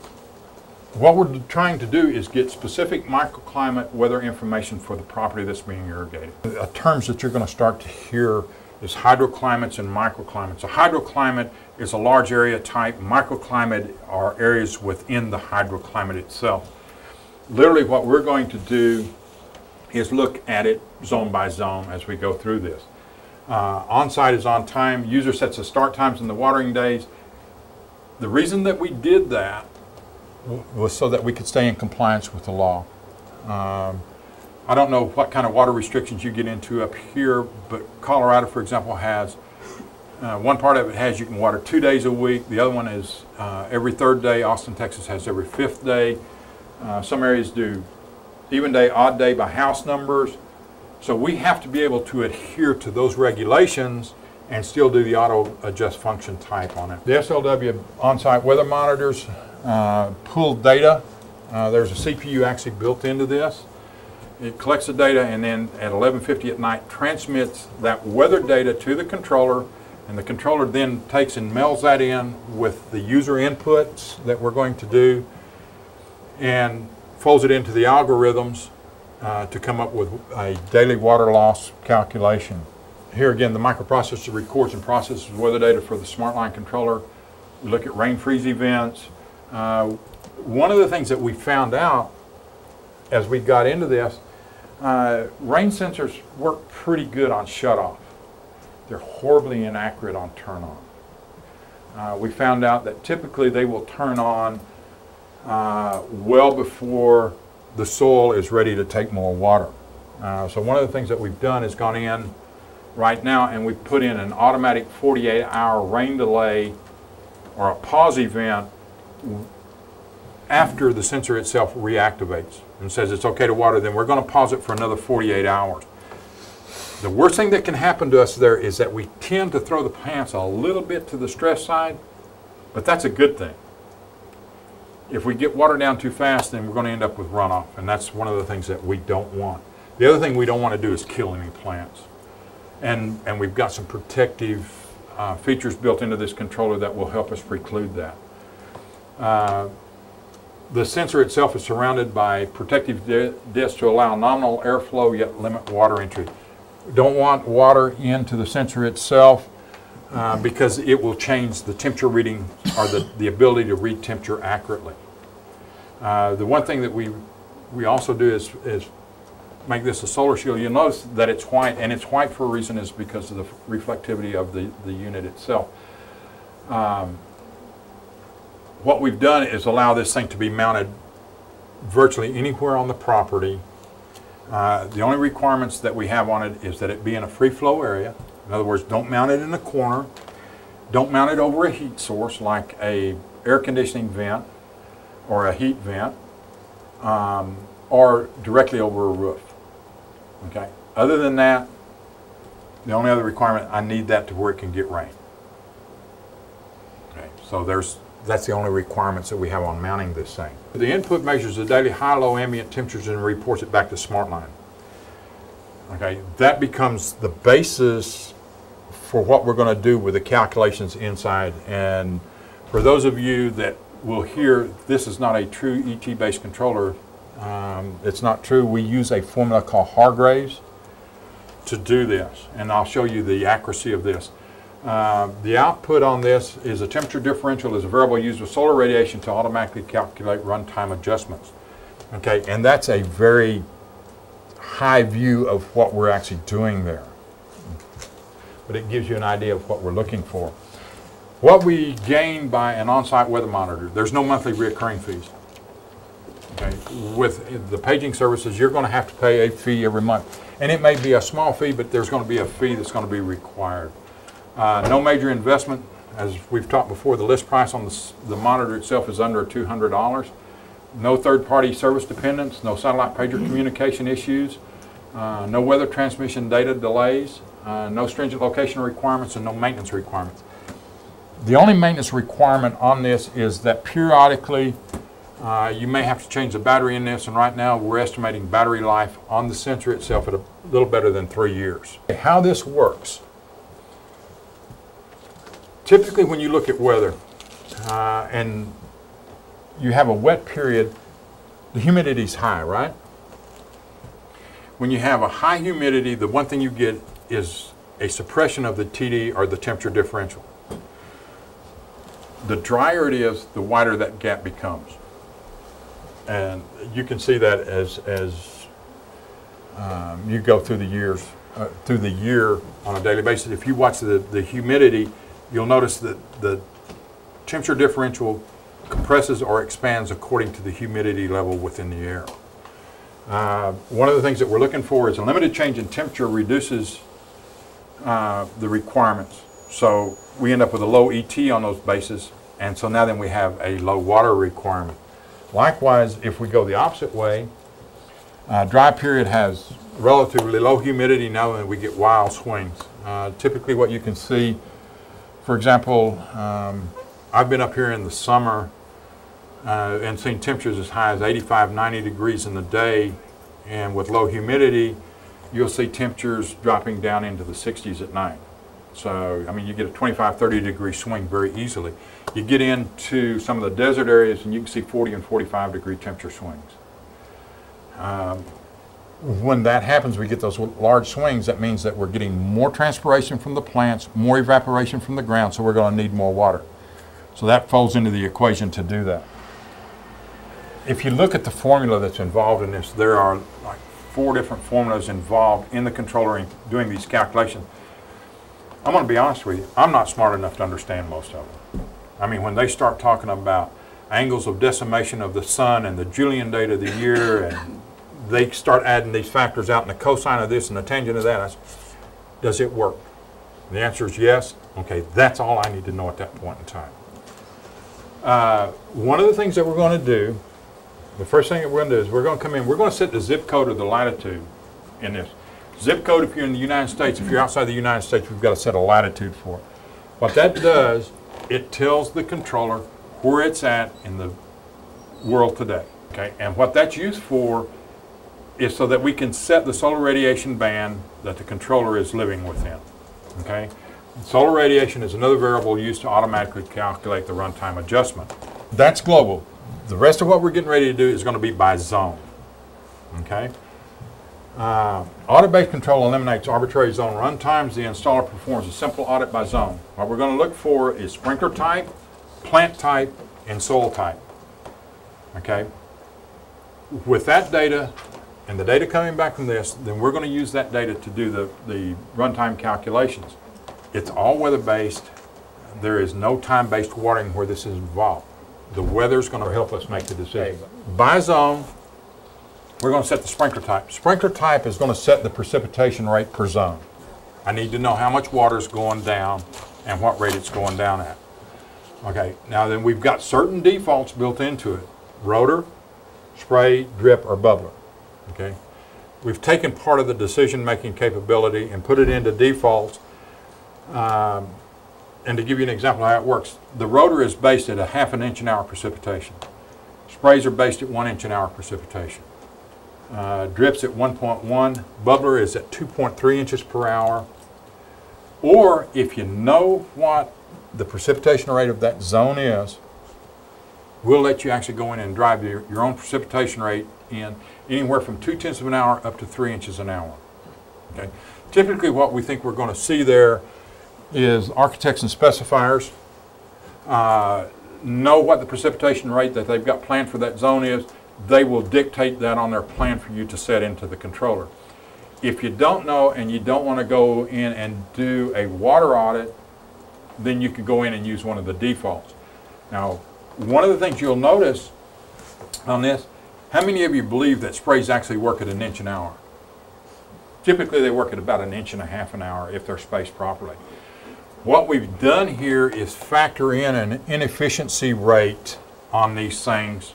What we're trying to do is get specific microclimate weather information for the property that's being irrigated. The terms that you're going to start to hear is hydroclimates and microclimates. A hydroclimate is a large area type. Microclimate are areas within the hydroclimate itself. Literally what we're going to do is look at it zone by zone as we go through this. On-site is on time. User sets the start times and the watering days. The reason that we did that was so that we could stay in compliance with the law. I don't know what kind of water restrictions you get into up here, but Colorado, for example, has one part of it has you can water 2 days a week. The other one is every third day. Austin, Texas has every fifth day. Some areas do even day, odd day by house numbers. So we have to be able to adhere to those regulations and still do the auto adjust function type on it. The SLW on-site weather monitors pull data. There's a CPU actually built into this. It collects the data and then at 11:50 at night transmits that weather data to the controller, and the controller then takes and melds that in with the user inputs that we're going to do and folds it into the algorithms to come up with a daily water loss calculation. Here again, the microprocessor records and processes weather data for the SmartLine controller. We look at rain freeze events. One of the things that we found out as we got into this, rain sensors work pretty good on shutoff. They're horribly inaccurate on turn on. We found out that typically they will turn on well before the soil is ready to take more water. So one of the things that we've done is gone in right now and we've put in an automatic 48-hour rain delay or a pause event after the sensor itself reactivates and says it's okay to water. Then we're going to pause it for another 48 hours. The worst thing that can happen to us there is that we tend to throw the plants a little bit to the stress side, but that's a good thing. If we get water down too fast, then we're going to end up with runoff, and that's one of the things that we don't want. The other thing we don't want to do is kill any plants. And we've got some protective features built into this controller that will help us preclude that. The sensor itself is surrounded by protective discs to allow nominal airflow yet limit water entry. We don't want water into the sensor itself because it will change the temperature reading or the ability to read temperature accurately. The one thing that we also do is make this a solar shield. You'll notice that it's white, and it's white for a reason is because of the reflectivity of the unit itself. What we've done is allow this thing to be mounted virtually anywhere on the property. The only requirements that we have on it is that it be in a free flow area. In other words, don't mount it in a corner. Don't mount it over a heat source like a air conditioning vent or a heat vent or directly over a roof. Okay. Other than that, the only other requirement, I need that to where it can get rain. Okay. So that's the only requirements that we have on mounting this thing. The input measures the daily high-low ambient temperatures and reports it back to SmartLine. Okay, that becomes the basis for what we're going to do with the calculations inside. And for those of you that will hear, this is not a true ET-based controller. It's not true. We use a formula called Hargraves to do this, and I'll show you the accuracy of this. The output on this is a temperature differential is a variable used with solar radiation to automatically calculate runtime adjustments. Okay, and that's a very high view of what we're actually doing there. But it gives you an idea of what we're looking for. What we gain by an on-site weather monitor, there's no monthly recurring fees. Okay, with the paging services, you're going to have to pay a fee every month. And it may be a small fee, but there's going to be a fee that's going to be required. No major investment. As we've talked before, the list price on the monitor itself is under $200. No third-party service dependence, no satellite pager communication issues, no weather transmission data delays, no stringent location requirements, and no maintenance requirements. The only maintenance requirement on this is that periodically You may have to change the battery in this, and right now we're estimating battery life on the sensor itself at a little better than 3 years. How this works. Typically when you look at weather and you have a wet period, the humidity is high, right? When you have a high humidity, the one thing you get is a suppression of the TD, or the temperature differential. The drier it is, the wider that gap becomes. And you can see that as you go through the years, through the year on a daily basis. If you watch the humidity, you'll notice that the temperature differential compresses or expands according to the humidity level within the air. One of the things that we're looking for is a limited change in temperature reduces the requirements. So we end up with a low ET on those bases, and so now then we have a low water requirement. Likewise, if we go the opposite way, dry period has relatively low humidity, now then we get wild swings. Typically what you can see, for example, I've been up here in the summer and seen temperatures as high as 85, 90 degrees in the day, and with low humidity, you'll see temperatures dropping down into the 60s at night. So, I mean, you get a 25, 30 degree swing very easily. You get into some of the desert areas and you can see 40 and 45 degree temperature swings. When that happens, we get those large swings. That means that we're getting more transpiration from the plants, more evaporation from the ground, so we're going to need more water. So that falls into the equation to do that. If you look at the formula that's involved in this, there are like 4 different formulas involved in the controller in doing these calculations. I'm going to be honest with you, I'm not smart enough to understand most of them. I mean, when they start talking about angles of decimation of the sun and the Julian date of the year, and they start adding these factors out and the cosine of this and the tangent of that, I say, does it work? And the answer is yes. Okay, that's all I need to know at that point in time. One of the things that we're going to do, the first thing that we're going to do is we're going to come in, we're going to set the zip code or the latitude in this. Zip code, if you're in the United States, if you're outside the United States, we've got to set a latitude for it. What that does, it tells the controller where it's at in the world today. Okay, and what that's used for is so that we can set the solar radiation band that the controller is living within. Okay, solar radiation is another variable used to automatically calculate the runtime adjustment. That's global. The rest of what we're getting ready to do is going to be by zone. Okay. Audit-based control eliminates arbitrary zone runtimes. The installer performs a simple audit by zone. What we're going to look for is sprinkler type, plant type, and soil type. Okay. With that data and the data coming back from this, then we're going to use that data to do the runtime calculations. It's all weather-based. There is no time-based watering where this is involved. The weather is going to help us make the decision. By zone, we're going to set the sprinkler type. Sprinkler type is going to set the precipitation rate per zone. I need to know how much water is going down and what rate it's going down at. Okay, now then we've got certain defaults built into it. Rotor, spray, drip, or bubbler. Okay, we've taken part of the decision-making capability and put it into defaults. And to give you an example of how it works, the rotor is based at a ½ an inch an hour precipitation. Sprays are based at 1 inch an hour precipitation. Drips at 1.1, bubbler is at 2.3 inches per hour. Or if you know what the precipitation rate of that zone is, we'll let you actually go in and drive your own precipitation rate in anywhere from 0.2 of an hour up to 3 inches an hour. Okay. Typically what we think we're going to see there is architects and specifiers know what the precipitation rate that they've got planned for that zone is. They will dictate that on their plan for you to set into the controller. If you don't know and you don't want to go in and do a water audit, then you could go in and use one of the defaults. Now, one of the things you'll notice on this, how many of you believe that sprays actually work at 1 inch an hour? Typically they work at about 1.5 inches an hour if they're spaced properly. What we've done here is factor in an inefficiency rate on these things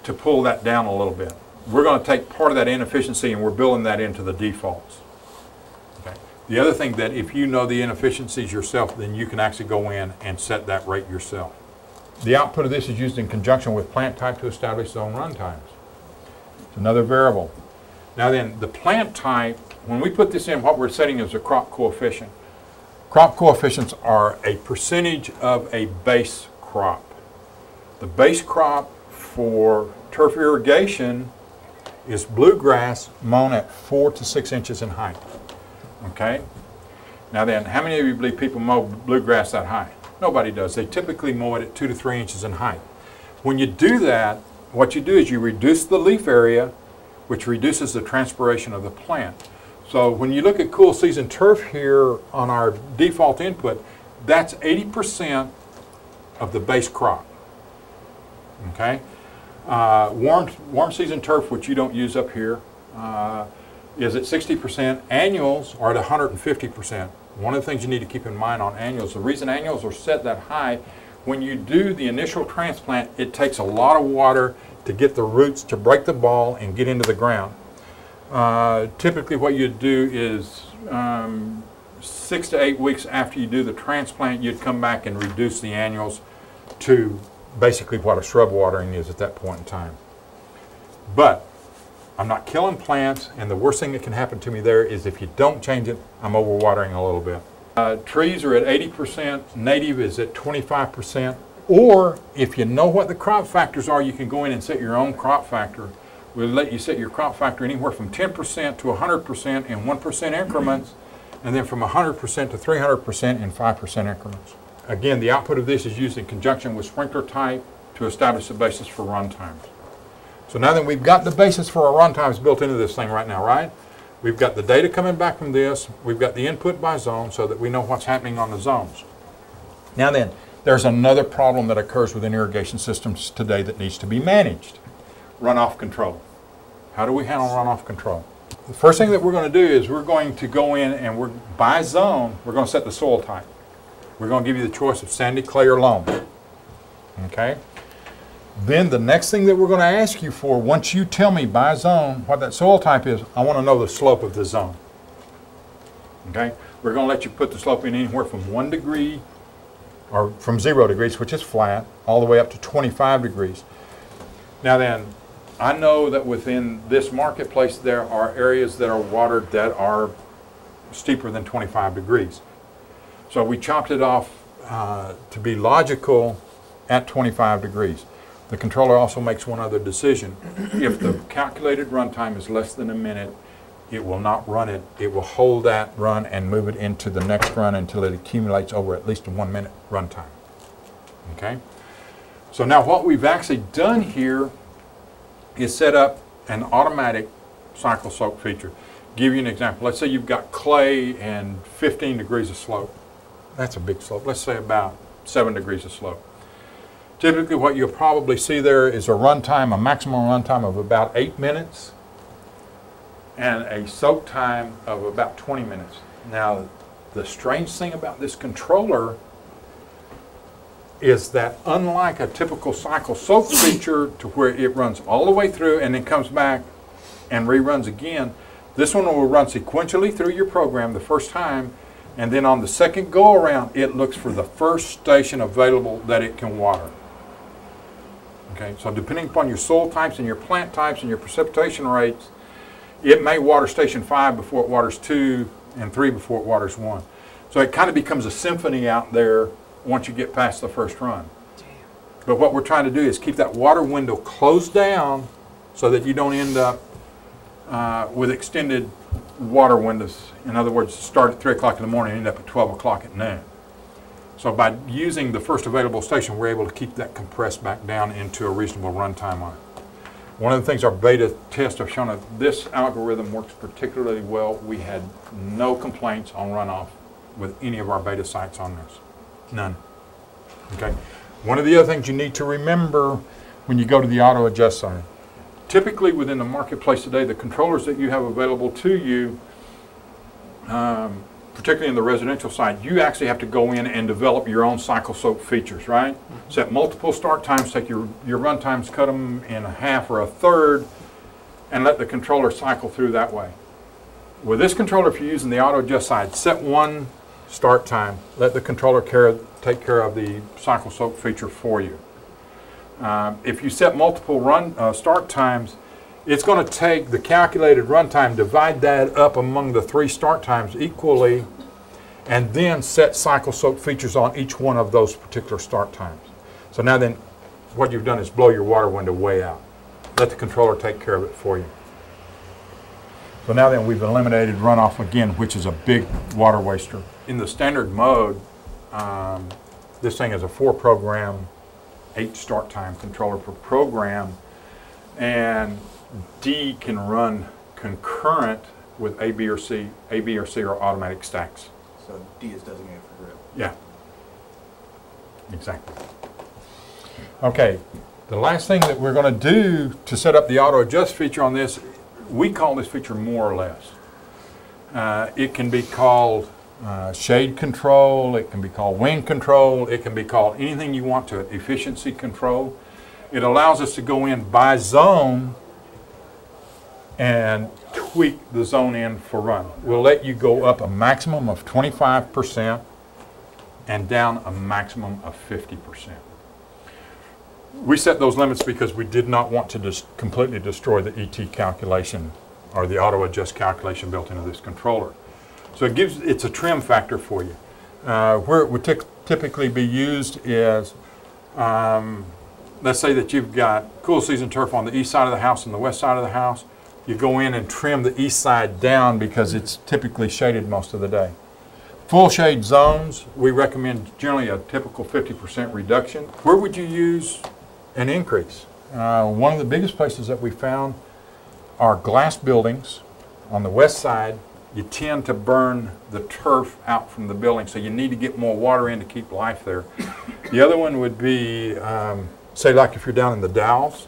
to pull that down a little bit. We're going to take part of that inefficiency and we're building that into the defaults. Okay. The other thing that if you know the inefficiencies yourself, then you can actually go in and set that rate yourself. The output of this is used in conjunction with plant type to establish zone run times. It's another variable. Now then, the plant type, when we put this in, what we're setting is a crop coefficient. Crop coefficients are a percentage of a base crop. The base crop for turf irrigation is bluegrass mown at 4 to 6 inches in height. Okay? Now then, how many of you believe people mow bluegrass that high? Nobody does. They typically mow it at 2 to 3 inches in height. When you do that, what you do is you reduce the leaf area, which reduces the transpiration of the plant. So when you look at cool season turf here on our default input, that's 80% of the base crop. Okay? Warm season turf, which you don't use up here, is at 60%. Annuals are at 150%. One of the things you need to keep in mind on annuals, the reason annuals are set that high, when you do the initial transplant, it takes a lot of water to get the roots to break the ball and get into the ground. Typically what you'd do is 6 to 8 weeks after you do the transplant, you'd come back and reduce the annuals to basically what a shrub watering is at that point in time. But I'm not killing plants, and the worst thing that can happen to me there is if you don't change it, I'm overwatering a little bit. Trees are at 80%, native is at 25%, or if you know what the crop factors are, you can go in and set your own crop factor. We'll let you set your crop factor anywhere from 10% to 100% in 1% increments, and then from 100% to 300% in 5% increments. Again, the output of this is used in conjunction with sprinkler type to establish the basis for run times. So now that we've got the basis for our run times built into this thing right now, right? We've got the data coming back from this. We've got the input by zone so that we know what's happening on the zones. Now then, there's another problem that occurs within irrigation systems today that needs to be managed. Runoff control. How do we handle runoff control? The first thing that we're going to do is we're going to go in and by zone, we're going to set the soil type. We're going to give you the choice of sandy, clay, or loam. Okay? Then the next thing that we're going to ask you for, once you tell me by zone what that soil type is, I want to know the slope of the zone. Okay? We're going to let you put the slope in anywhere from 1 degree, or from 0 degrees, which is flat, all the way up to 25 degrees. Now then, I know that within this marketplace there are areas that are watered that are steeper than 25 degrees. So we chopped it off to be logical at 25 degrees. The controller also makes one other decision. If the calculated run time is less than a minute, it will not run it. It will hold that run and move it into the next run until it accumulates over at least a 1 minute run time. Okay? So now what we've actually done here is set up an automatic cycle soak feature. Give you an example. Let's say you've got clay and 15 degrees of slope. That's a big slope. Let's say about 7 degrees of slope. Typically what you'll probably see there is a maximum run time of about 8 minutes and a soak time of about 20 minutes. Now, the strange thing about this controller is that unlike a typical cycle soak feature to where it runs all the way through and then comes back and reruns again, this one will run sequentially through your program the first time, and then on the second go around it looks for the first station available that it can water. Okay, so depending upon your soil types and your plant types and your precipitation rates, it may water station 5 before it waters 2 and 3 before it waters 1. So it kind of becomes a symphony out there once you get past the first run. But what we're trying to do is keep that water window closed down so that you don't end up with extended water windows. In other words, start at 3 o'clock in the morning and end up at 12 o'clock at noon. So by using the first available station, we're able to keep that compressed back down into a reasonable runtime on it. One of the things our beta tests have shown that this algorithm works particularly well. We had no complaints on runoff with any of our beta sites on this. None. Okay. One of the other things you need to remember when you go to the auto adjust side. Typically within the marketplace today, the controllers that you have available to you, particularly in the residential side, you actually have to go in and develop your own cycle soak features, right? Set multiple start times, take your run times, cut them in a half or a third, and let the controller cycle through that way. With this controller, if you're using the auto adjust side, set one start time, let the controller take care of the cycle soak feature for you. If you set multiple start times, it's going to take the calculated runtime, divide that up among the 3 start times equally, and then set cycle soak features on each one of those particular start times. So now then, what you've done is blow your water window way out. Let the controller take care of it for you. So now then, we've eliminated runoff again, which is a big water waster. In the standard mode, this thing is a 4-program, 8 start time controller per program, and D can run concurrent with A, B, or C or automatic stacks. So D is designated for grip. Yeah, exactly. Okay, the last thing that we're going to do to set up the auto adjust feature on this, we call this feature more or less. It can be called shade control, it can be called wind control, it can be called anything you want to it, efficiency control. It allows us to go in by zone and tweak the zone in for run. We'll let you go up a maximum of 25% and down a maximum of 50%. We set those limits because we did not want to just completely destroy the ET calculation or the auto adjust calculation built into this controller. So it's a trim factor for you. Where it would typically be used is, let's say that you've got cool season turf on the east side of the house and the west side of the house. You go in and trim the east side down because it's typically shaded most of the day. Full shade zones, we recommend generally a typical 50% reduction. Where would you use an increase? One of the biggest places that we found are glass buildings on the west side. You tend to burn the turf out from the building, so you need to get more water in to keep life there. The other one would be, say like if you're down in the Dalles,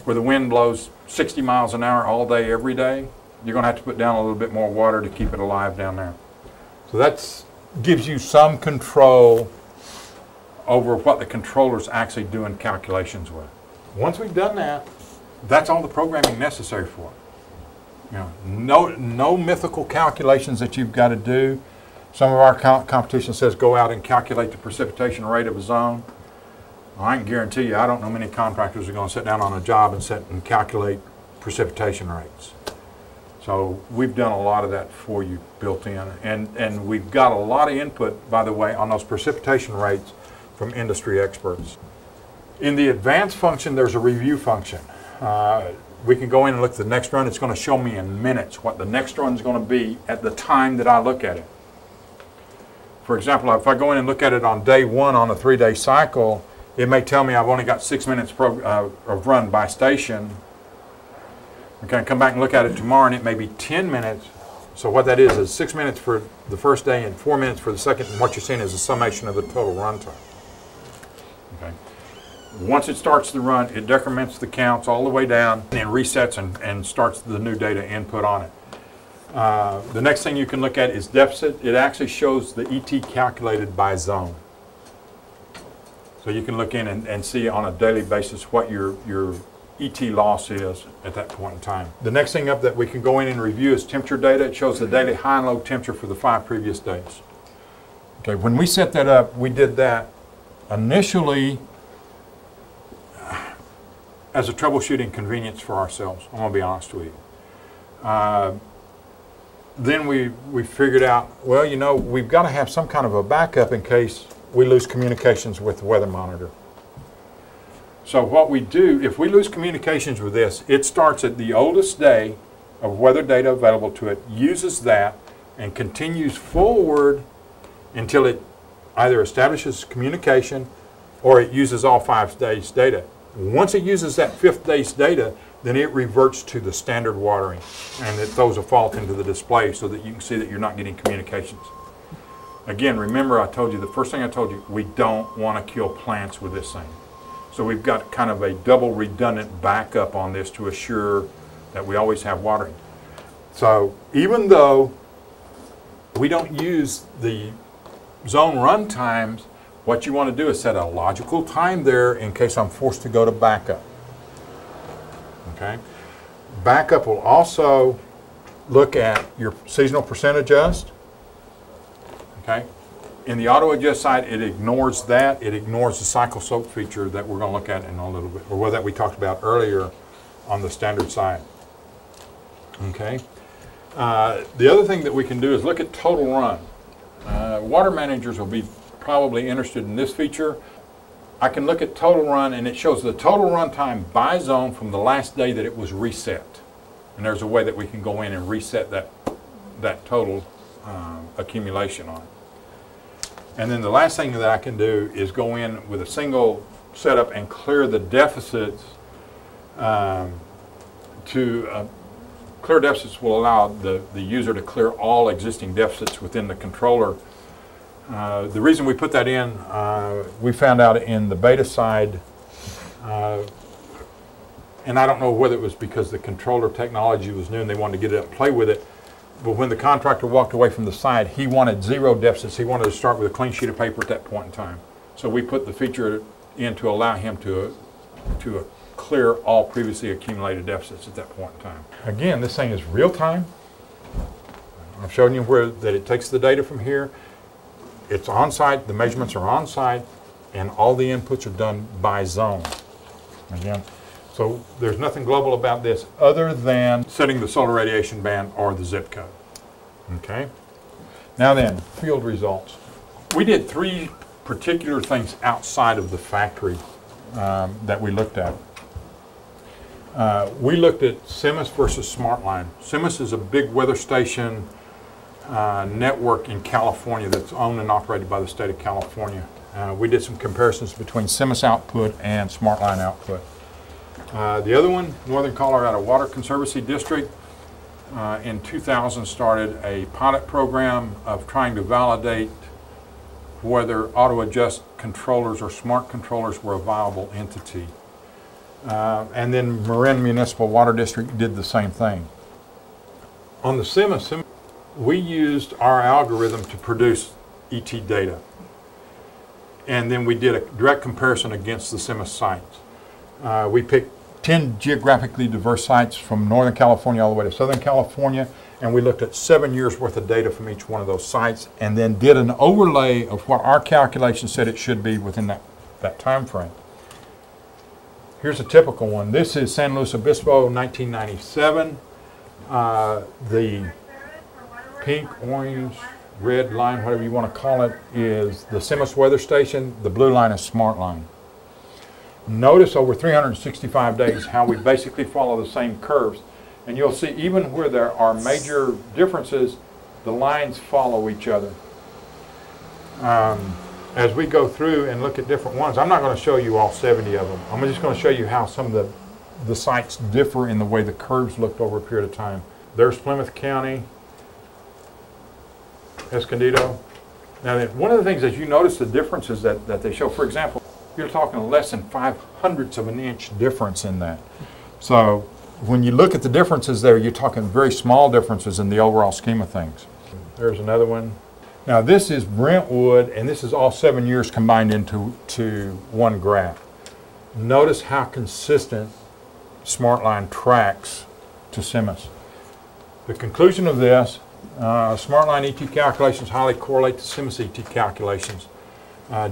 where the wind blows 60 miles an hour all day, every day, you're going to have to put down a little bit more water to keep it alive down there. So that gives you some control over what the controller's actually doing calculations with. Once we've done that, that's all the programming necessary for it. You know, no mythical calculations that you've got to do. Some of our competition says go out and calculate the precipitation rate of a zone. Well, I can guarantee you, I don't know many contractors are going to sit down on a job and calculate precipitation rates. So we've done a lot of that for you built in, and we've got a lot of input, by the way, on those precipitation rates from industry experts. In the advanced function, there's a review function. We can go in and look at the next run. It's going to show me in minutes what the next run is going to be at the time that I look at it. For example, if I go in and look at it on day 1 on a 3-day cycle, it may tell me I've only got 6 minutes of run by station. I can come back and look at it tomorrow, and it may be 10 minutes. So what that is 6 minutes for the first day and 4 minutes for the second, and what you're seeing is a summation of the total run time. Okay. Once it starts the run, it decrements the counts all the way down and resets and starts the new data input on it. The next thing you can look at is deficit. It actually shows the ET calculated by zone. So you can look in and see on a daily basis what your ET loss is at that point in time. The next thing up that we can go in and review is temperature data. It shows the daily high and low temperature for the 5 previous days. Okay, when we set that up, we did that initially as a troubleshooting convenience for ourselves. I'm going to be honest with you. Then we figured out, well, you know, we've got to have some kind of a backup in case we lose communications with the weather monitor. So what we do, if we lose communications with this, it starts at the oldest day of weather data available to it, uses that, and continues forward until it either establishes communication or it uses all 5 days' data. Once it uses that 5th day's data, then it reverts to the standard watering, and it throws a fault into the display so that you can see that you're not getting communications. Again, remember I told you, the first thing I told you, we don't want to kill plants with this thing. So we've got kind of a double redundant backup on this to assure that we always have watering. So even though we don't use the zone run times, what you want to do is set a logical time there in case I'm forced to go to backup. Okay? Backup will also look at your seasonal percent adjust. Okay? In the auto adjust side, it ignores that. It ignores the cycle soak feature that we're going to look at in a little bit, or that we talked about earlier on the standard side. Okay? The other thing that we can do is look at total run. Water managers will be probably interested in this feature. I can look at total run, and it shows the total run time by zone from the last day that it was reset. And there's a way that we can go in and reset that total accumulation on it. And then the last thing that I can do is go in with a single setup and clear the deficits. Clear deficits will allow the user to clear all existing deficits within the controller. The reason we put that in, we found out in the beta side, and I don't know whether it was because the controller technology was new and they wanted to get it up and play with it, but when the contractor walked away from the side, he wanted 0 deficits. He wanted to start with a clean sheet of paper at that point in time. So we put the feature in to allow him to clear all previously accumulated deficits at that point in time. Again, this thing is real time. I've shown you that it takes the data from here. It's on site, the measurements are on site, and all the inputs are done by zone. Again, so there's nothing global about this other than setting the solar radiation band or the zip code. Okay? Now then, field results. We did 3 particular things outside of the factory that we looked at. We looked at CMS versus SmartLine. CMS is a big weather station network in California that's owned and operated by the state of California. We did some comparisons between CMS output and SmartLine output. The other one, Northern Colorado Water Conservancy District, in 2000 started a pilot program of trying to validate whether auto-adjust controllers or smart controllers were a viable entity. And then Marin Municipal Water District did the same thing. On the CMS, we used our algorithm to produce ET data. And then we did a direct comparison against the CMS sites. We picked 10 geographically diverse sites from Northern California all the way to Southern California, and we looked at 7 years worth of data from each one of those sites, and then did an overlay of what our calculations said it should be within that time frame. Here's a typical one. This is San Luis Obispo, 1997. The pink, orange, red line, whatever you want to call it, is the CMS weather station. The blue line is SmartLine. Notice over 365 days how we basically follow the same curves. And you'll see even where there are major differences, the lines follow each other. As we go through and look at different ones, I'm not going to show you all 70 of them. I'm just going to show you how some of the sites differ in the way the curves looked over a period of time. There's Plymouth County, Escondido. Now, one of the things that you notice the differences that they show, for example, you're talking less than 0.05 of an inch difference in that. So when you look at the differences there, you're talking very small differences in the overall scheme of things. There's another one. Now this is Brentwood, and this is all 7 years combined into one graph. Notice how consistent SmartLine tracks to CMS. The conclusion of this, SmartLine ET calculations highly correlate to CMS ET calculations.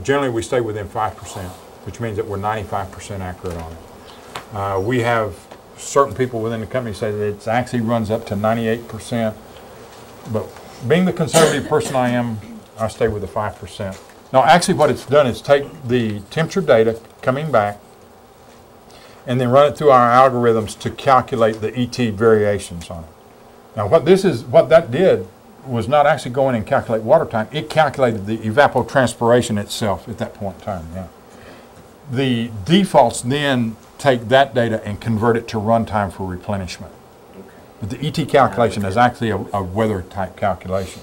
Generally we stay within 5%, which means that we're 95% accurate on it. We have certain people within the company say that it actually runs up to 98%, but being the conservative person I am, I stay with the 5%. Now actually what it's done is take the temperature data coming back and then run it through our algorithms to calculate the ET variations on it. Now what that did was not actually go in and calculate water time, it calculated the evapotranspiration itself at that point in time. Yeah. The defaults then take that data and convert it to runtime for replenishment. But the ET calculation is actually a weather type calculation.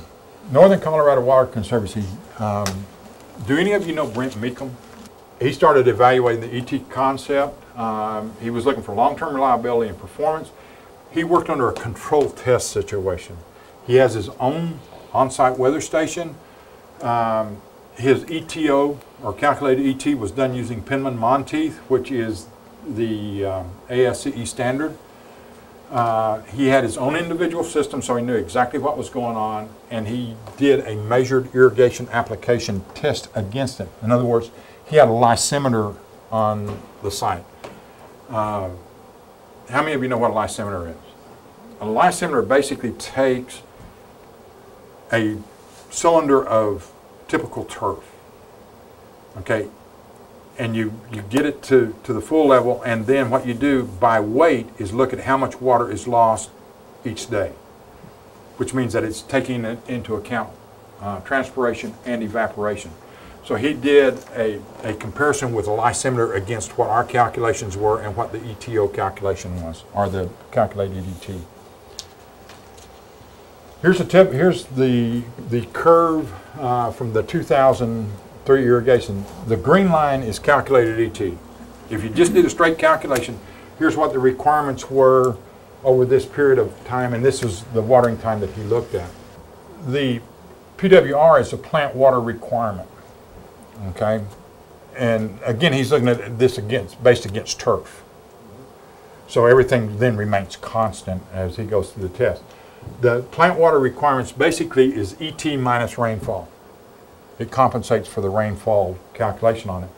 Northern Colorado Water Conservancy, do any of you know Brent Meekum? He started evaluating the ET concept. He was looking for long-term reliability and performance. He worked under a control test situation. He has his own on-site weather station. His ETO, or calculated ET, was done using Penman Monteith, which is the ASCE standard. He had his own individual system, so he knew exactly what was going on, and he did a measured irrigation application test against it. In other words, he had a lysimeter on the site. How many of you know what a lysimeter is? A lysimeter basically takes a cylinder of typical turf, okay, and you get it to the full level, and then what you do by weight is look at how much water is lost each day, which means that it's taking into account transpiration and evaporation. So he did a comparison with a lysimeter against what our calculations were and what the ETO calculation was, or the calculated ET. Here's the curve from the 2003 irrigation. The green line is calculated ET. If you just did a straight calculation, here's what the requirements were over this period of time, and this is the watering time that he looked at. The PWR is a plant water requirement, okay? And again, he's looking at this based against turf. So everything then remains constant as he goes through the test. The plant water requirements basically is ET minus rainfall. It compensates for the rainfall calculation on it.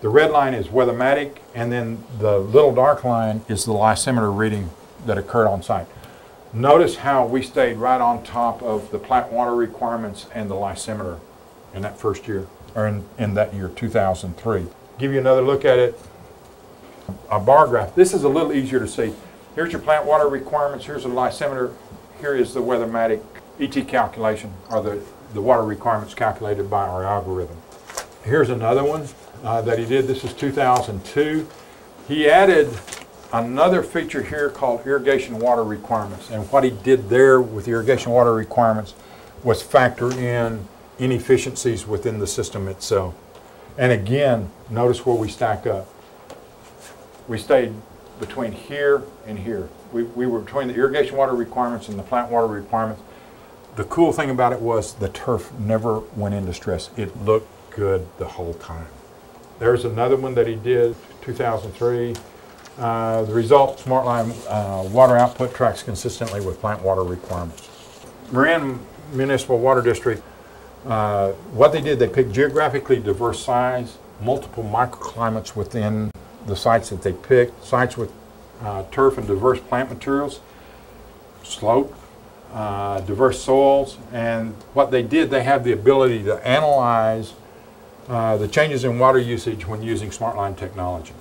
The red line is weathermatic, and then the little dark line is the lysimeter reading that occurred on site. Notice how we stayed right on top of the plant water requirements and the lysimeter in that first year, or in that year, 2003. Give you another look at it, a bar graph. This is a little easier to see. Here's your plant water requirements, here's a lysimeter, here is the weathermatic ET calculation, or the water requirements calculated by our algorithm. Here's another one that he did. This is 2002. He added another feature here called irrigation water requirements, and what he did there with irrigation water requirements was factor in inefficiencies within the system itself. And again, notice where we stack up. We stayed between here and here. We were between the irrigation water requirements and the plant water requirements. The cool thing about it was the turf never went into stress. It looked good the whole time. There's another one that he did, 2003. The result, SmartLine water output tracks consistently with plant water requirements. Marin Municipal Water District, what they did, they picked geographically diverse sites, multiple microclimates within the sites that they picked, sites with turf and diverse plant materials, slope, diverse soils, and what they did, they have the ability to analyze the changes in water usage when using SmartLine technology.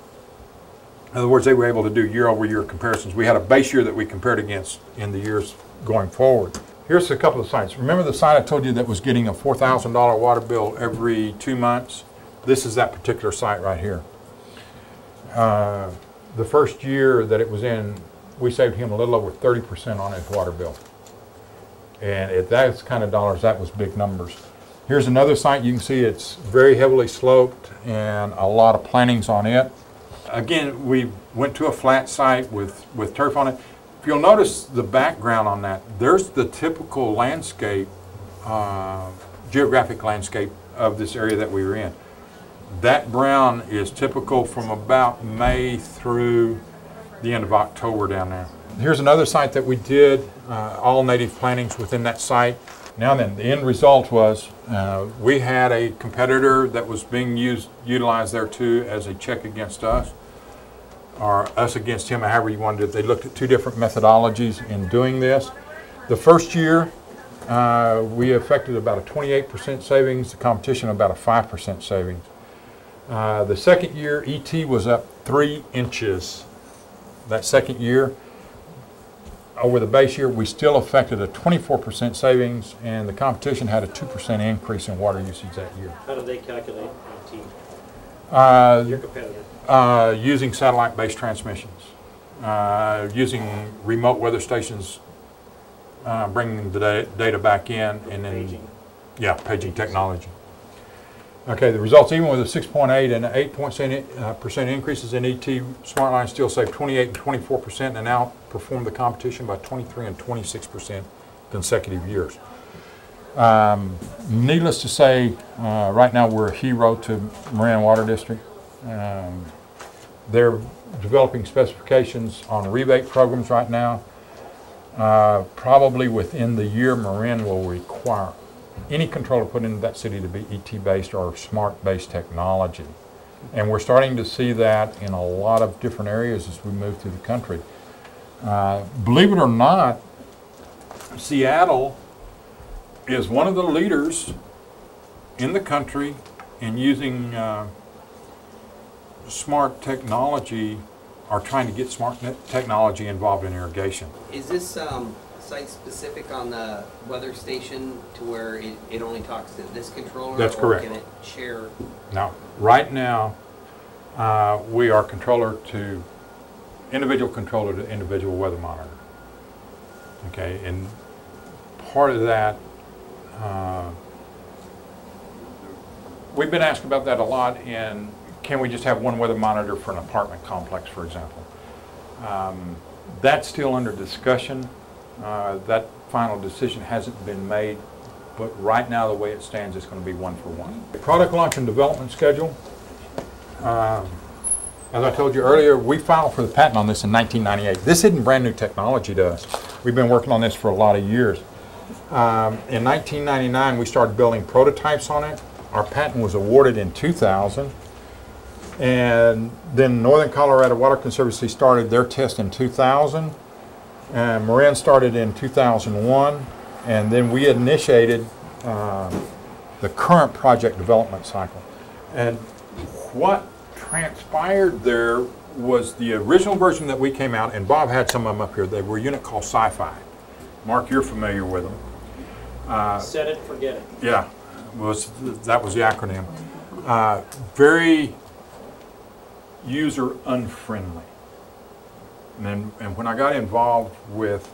In other words, they were able to do year-over-year comparisons. We had a base year that we compared against in the years going forward. Here's a couple of sites. Remember the site I told you that was getting a $4,000 water bill every 2 months? This is that particular site right here. The first year that it was in, we saved him a little over 30% on his water bill. And at those kind of dollars, that was big numbers. Here's another site. You can see it's very heavily sloped and a lot of plantings on it. Again, we went to a flat site with turf on it. If you'll notice the background on that, there's the typical landscape, geographic landscape of this area that we were in. That brown is typical from about May through the end of October down there. Here's another site that we did, all native plantings within that site. Now then, the end result was we had a competitor that was being utilized there too as a check against us, or us against him, however you wanted it. They looked at two different methodologies in doing this. The first year, we affected about a 28% savings, the competition about a 5% savings. The second year, ET was up 3 inches. That second year, over the base year, we still affected a 24% savings, and the competition had a 2% increase in water usage that year. How do they calculate ET? Your competitor? Using satellite-based transmissions, using remote weather stations, bringing the data back in, and then Paging. Yeah, paging technology. Okay, the results, even with a 6.8 and 8% increases in ET, SmartLine still saved 28 and 24% and outperformed the competition by 23 and 26% consecutive years. Needless to say, right now we're a hero to Marin Water District. They're developing specifications on rebate programs right now. Probably within the year, Marin will require any controller put into that city to be ET-based or smart-based technology. And we're starting to see that in a lot of different areas as we move through the country. Believe it or not, Seattle is one of the leaders in the country in using smart technology, or trying to get smart technology involved in irrigation. Is this site specific on the weather station to where it only talks to this controller? That's correct. Or can it share? Now, right now, we are individual controller to individual weather monitor. Okay, and part of that, we've been asked about that a lot, and can we just have one weather monitor for an apartment complex, for example? That's still under discussion. That final decision hasn't been made, but right now the way it stands, it's going to be one for one. The product launch and development schedule. As I told you earlier, we filed for the patent on this in 1998. This isn't brand new technology to us. We've been working on this for a lot of years. In 1999, we started building prototypes on it. Our patent was awarded in 2000. And then Northern Colorado Water Conservancy started their test in 2000. And Marin started in 2001. And then we initiated the current project development cycle. And what transpired there was the original version that we came out, and Bob had some of them up here. They were a unit called Sci-Fi. Mark, you're familiar with them. Set it, forget it. Yeah, that was the acronym. Very user unfriendly. And when I got involved with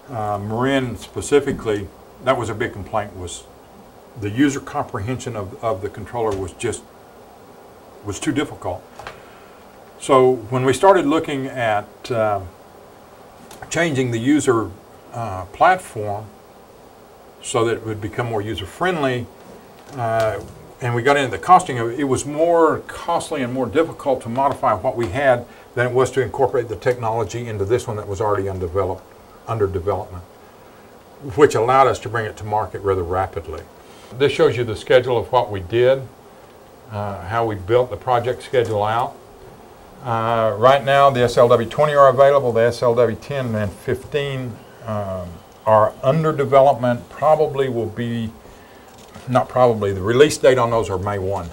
Marin specifically, that was a big complaint, was the user comprehension of the controller was too difficult. So when we started looking at changing the user platform so that it would become more user-friendly, and we got into the costing of it, it was more costly and more difficult to modify what we had than it was to incorporate the technology into this one that was already under development, which allowed us to bring it to market rather rapidly. This shows you the schedule of what we did, how we built the project schedule out. Right now, the SLW20 are available. The SLW10 and 15 are under development. Probably will be, not probably, the release date on those are May 1.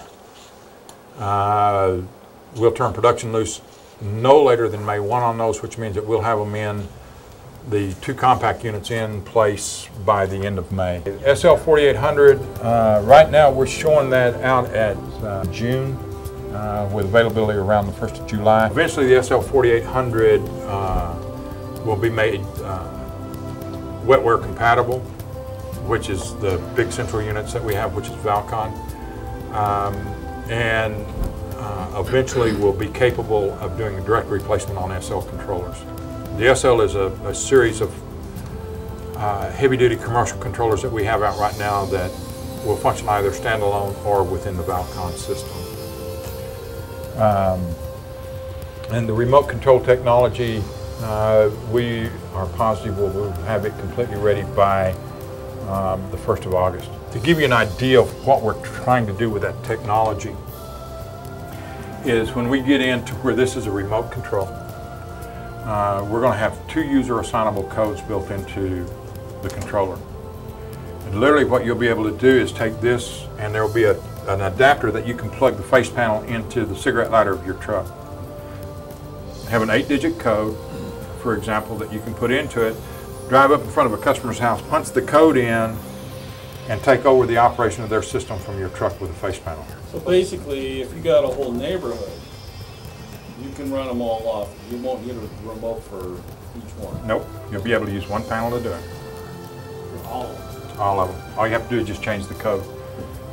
We'll turn production loose no later than May 1 on those, which means that we'll have them in, the 2 compact units in place by the end of May. SL4800, right now we're showing that out at June with availability around the 1st of July. Eventually the SL4800 will be made wetware compatible, which is the big central units that we have, which is Valcon, and eventually will be capable of doing a direct replacement on SL controllers. The SL is a series of heavy-duty commercial controllers that we have out right now that will function either standalone or within the Valcon system. And the remote control technology, we are positive we'll have it completely ready by the 1st of August. To give you an idea of what we're trying to do with that technology is when we get into where this is a remote control, we're going to have 2 user assignable codes built into the controller. And literally what you'll be able to do is take this, and there will be an adapter that you can plug the face panel into the cigarette lighter of your truck. Have an 8-digit code, for example, that you can put into it, drive up in front of a customer's house, punch the code in, and take over the operation of their system from your truck with a face panel. So basically, if you got a whole neighborhood, you can run them all off. You won't need a remote for each one. Nope, you'll be able to use one panel to do it. All of them. All of them. All you have to do is just change the code.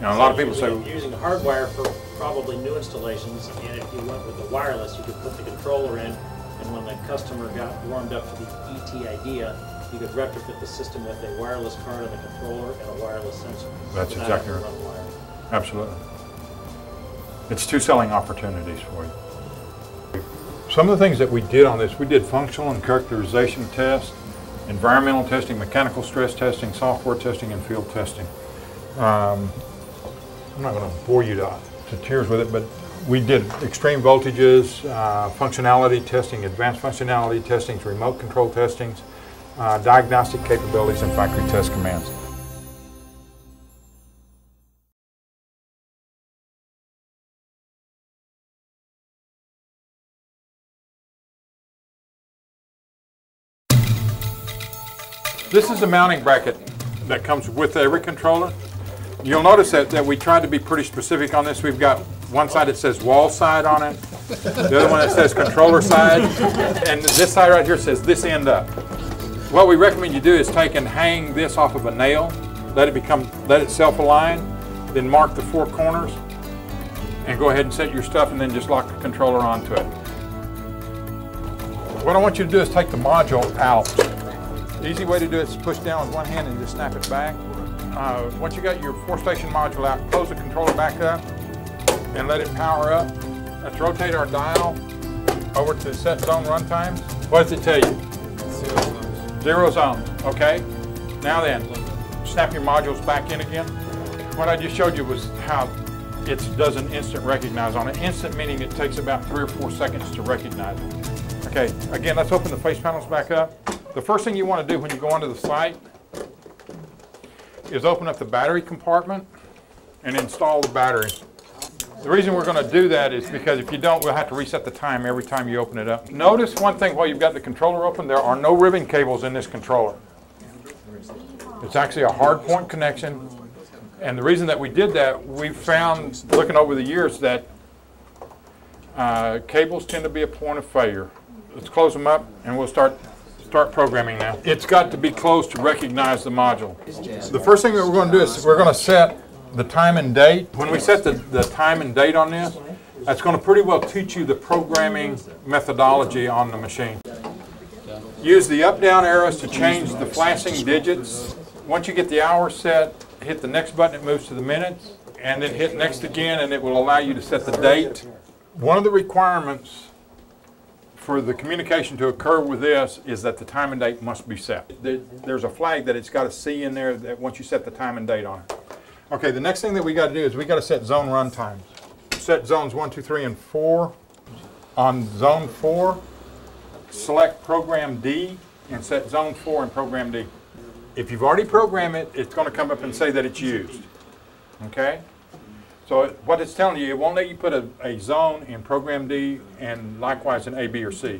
Now, a lot of people say, using hardwire for probably new installations, and if you went with the wireless, you could put the controller in, and when the customer got warmed up for the ET idea, you could retrofit the system with a wireless card on the controller and a wireless sensor. That's exactly right. Absolutely. It's 2 selling opportunities for you. Some of the things that we did on this, we did functional and characterization tests environmental testing, mechanical stress testing, software testing, and field testing. I'm not going to bore you to tears with it, but we did extreme voltages, functionality testing, advanced functionality testings, remote control testings, diagnostic capabilities, and factory test commands. This is the mounting bracket that comes with every controller. You'll notice that we tried to be pretty specific on this. We've got one side that says wall side on it, the other one that says controller side, and this side right here says this end up. What we recommend you do is take and hang this off of a nail, let it self-align, then mark the 4 corners, and go ahead and set your stuff, and then just lock the controller onto it. What I want you to do is take the module out. The easy way to do it is push down with one hand and just snap it back. Once you got your 4-station module out, close the controller back up and let it power up. Let's rotate our dial over to set zone runtime. What does it tell you? 0 zones, okay? Now then, snap your modules back in again. What I just showed you was how it does an instant recognize on it. Instant meaning it takes about 3 or 4 seconds to recognize it. Okay, again, let's open the face panels back up. The first thing you want to do when you go onto the site is open up the battery compartment and install the battery. The reason we're going to do that is because if you don't, we'll have to reset the time every time you open it up. Notice one thing while you've got the controller open, there are no ribbon cables in this controller. It's actually a hard point connection, and the reason that we did that, we found, looking over the years, that cables tend to be a point of failure. Let's close them up and we'll start programming now. It's got to be closed to recognize the module. The first thing that we're going to do is we're going to set the time and date. When we set the time and date on this, that's going to pretty well teach you the programming methodology on the machine. Use the up-down arrows to change the flashing digits. Once you get the hour set, hit the next button, it moves to the minutes, and then hit next again, and it will allow you to set the date. One of the requirements for the communication to occur with this is that the time and date must be set. There's a flag that it's got a C in there that once you set the time and date on it. Okay, the next thing that we got to do is we got to set zone run times. Set zones 1, 2, 3, and 4. On zone 4, select program D and set zone 4 in program D. If you've already programmed it, it's going to come up and say that it's used. Okay? So what it's telling you, it won't let you put a zone in program D and likewise in A, B, or C.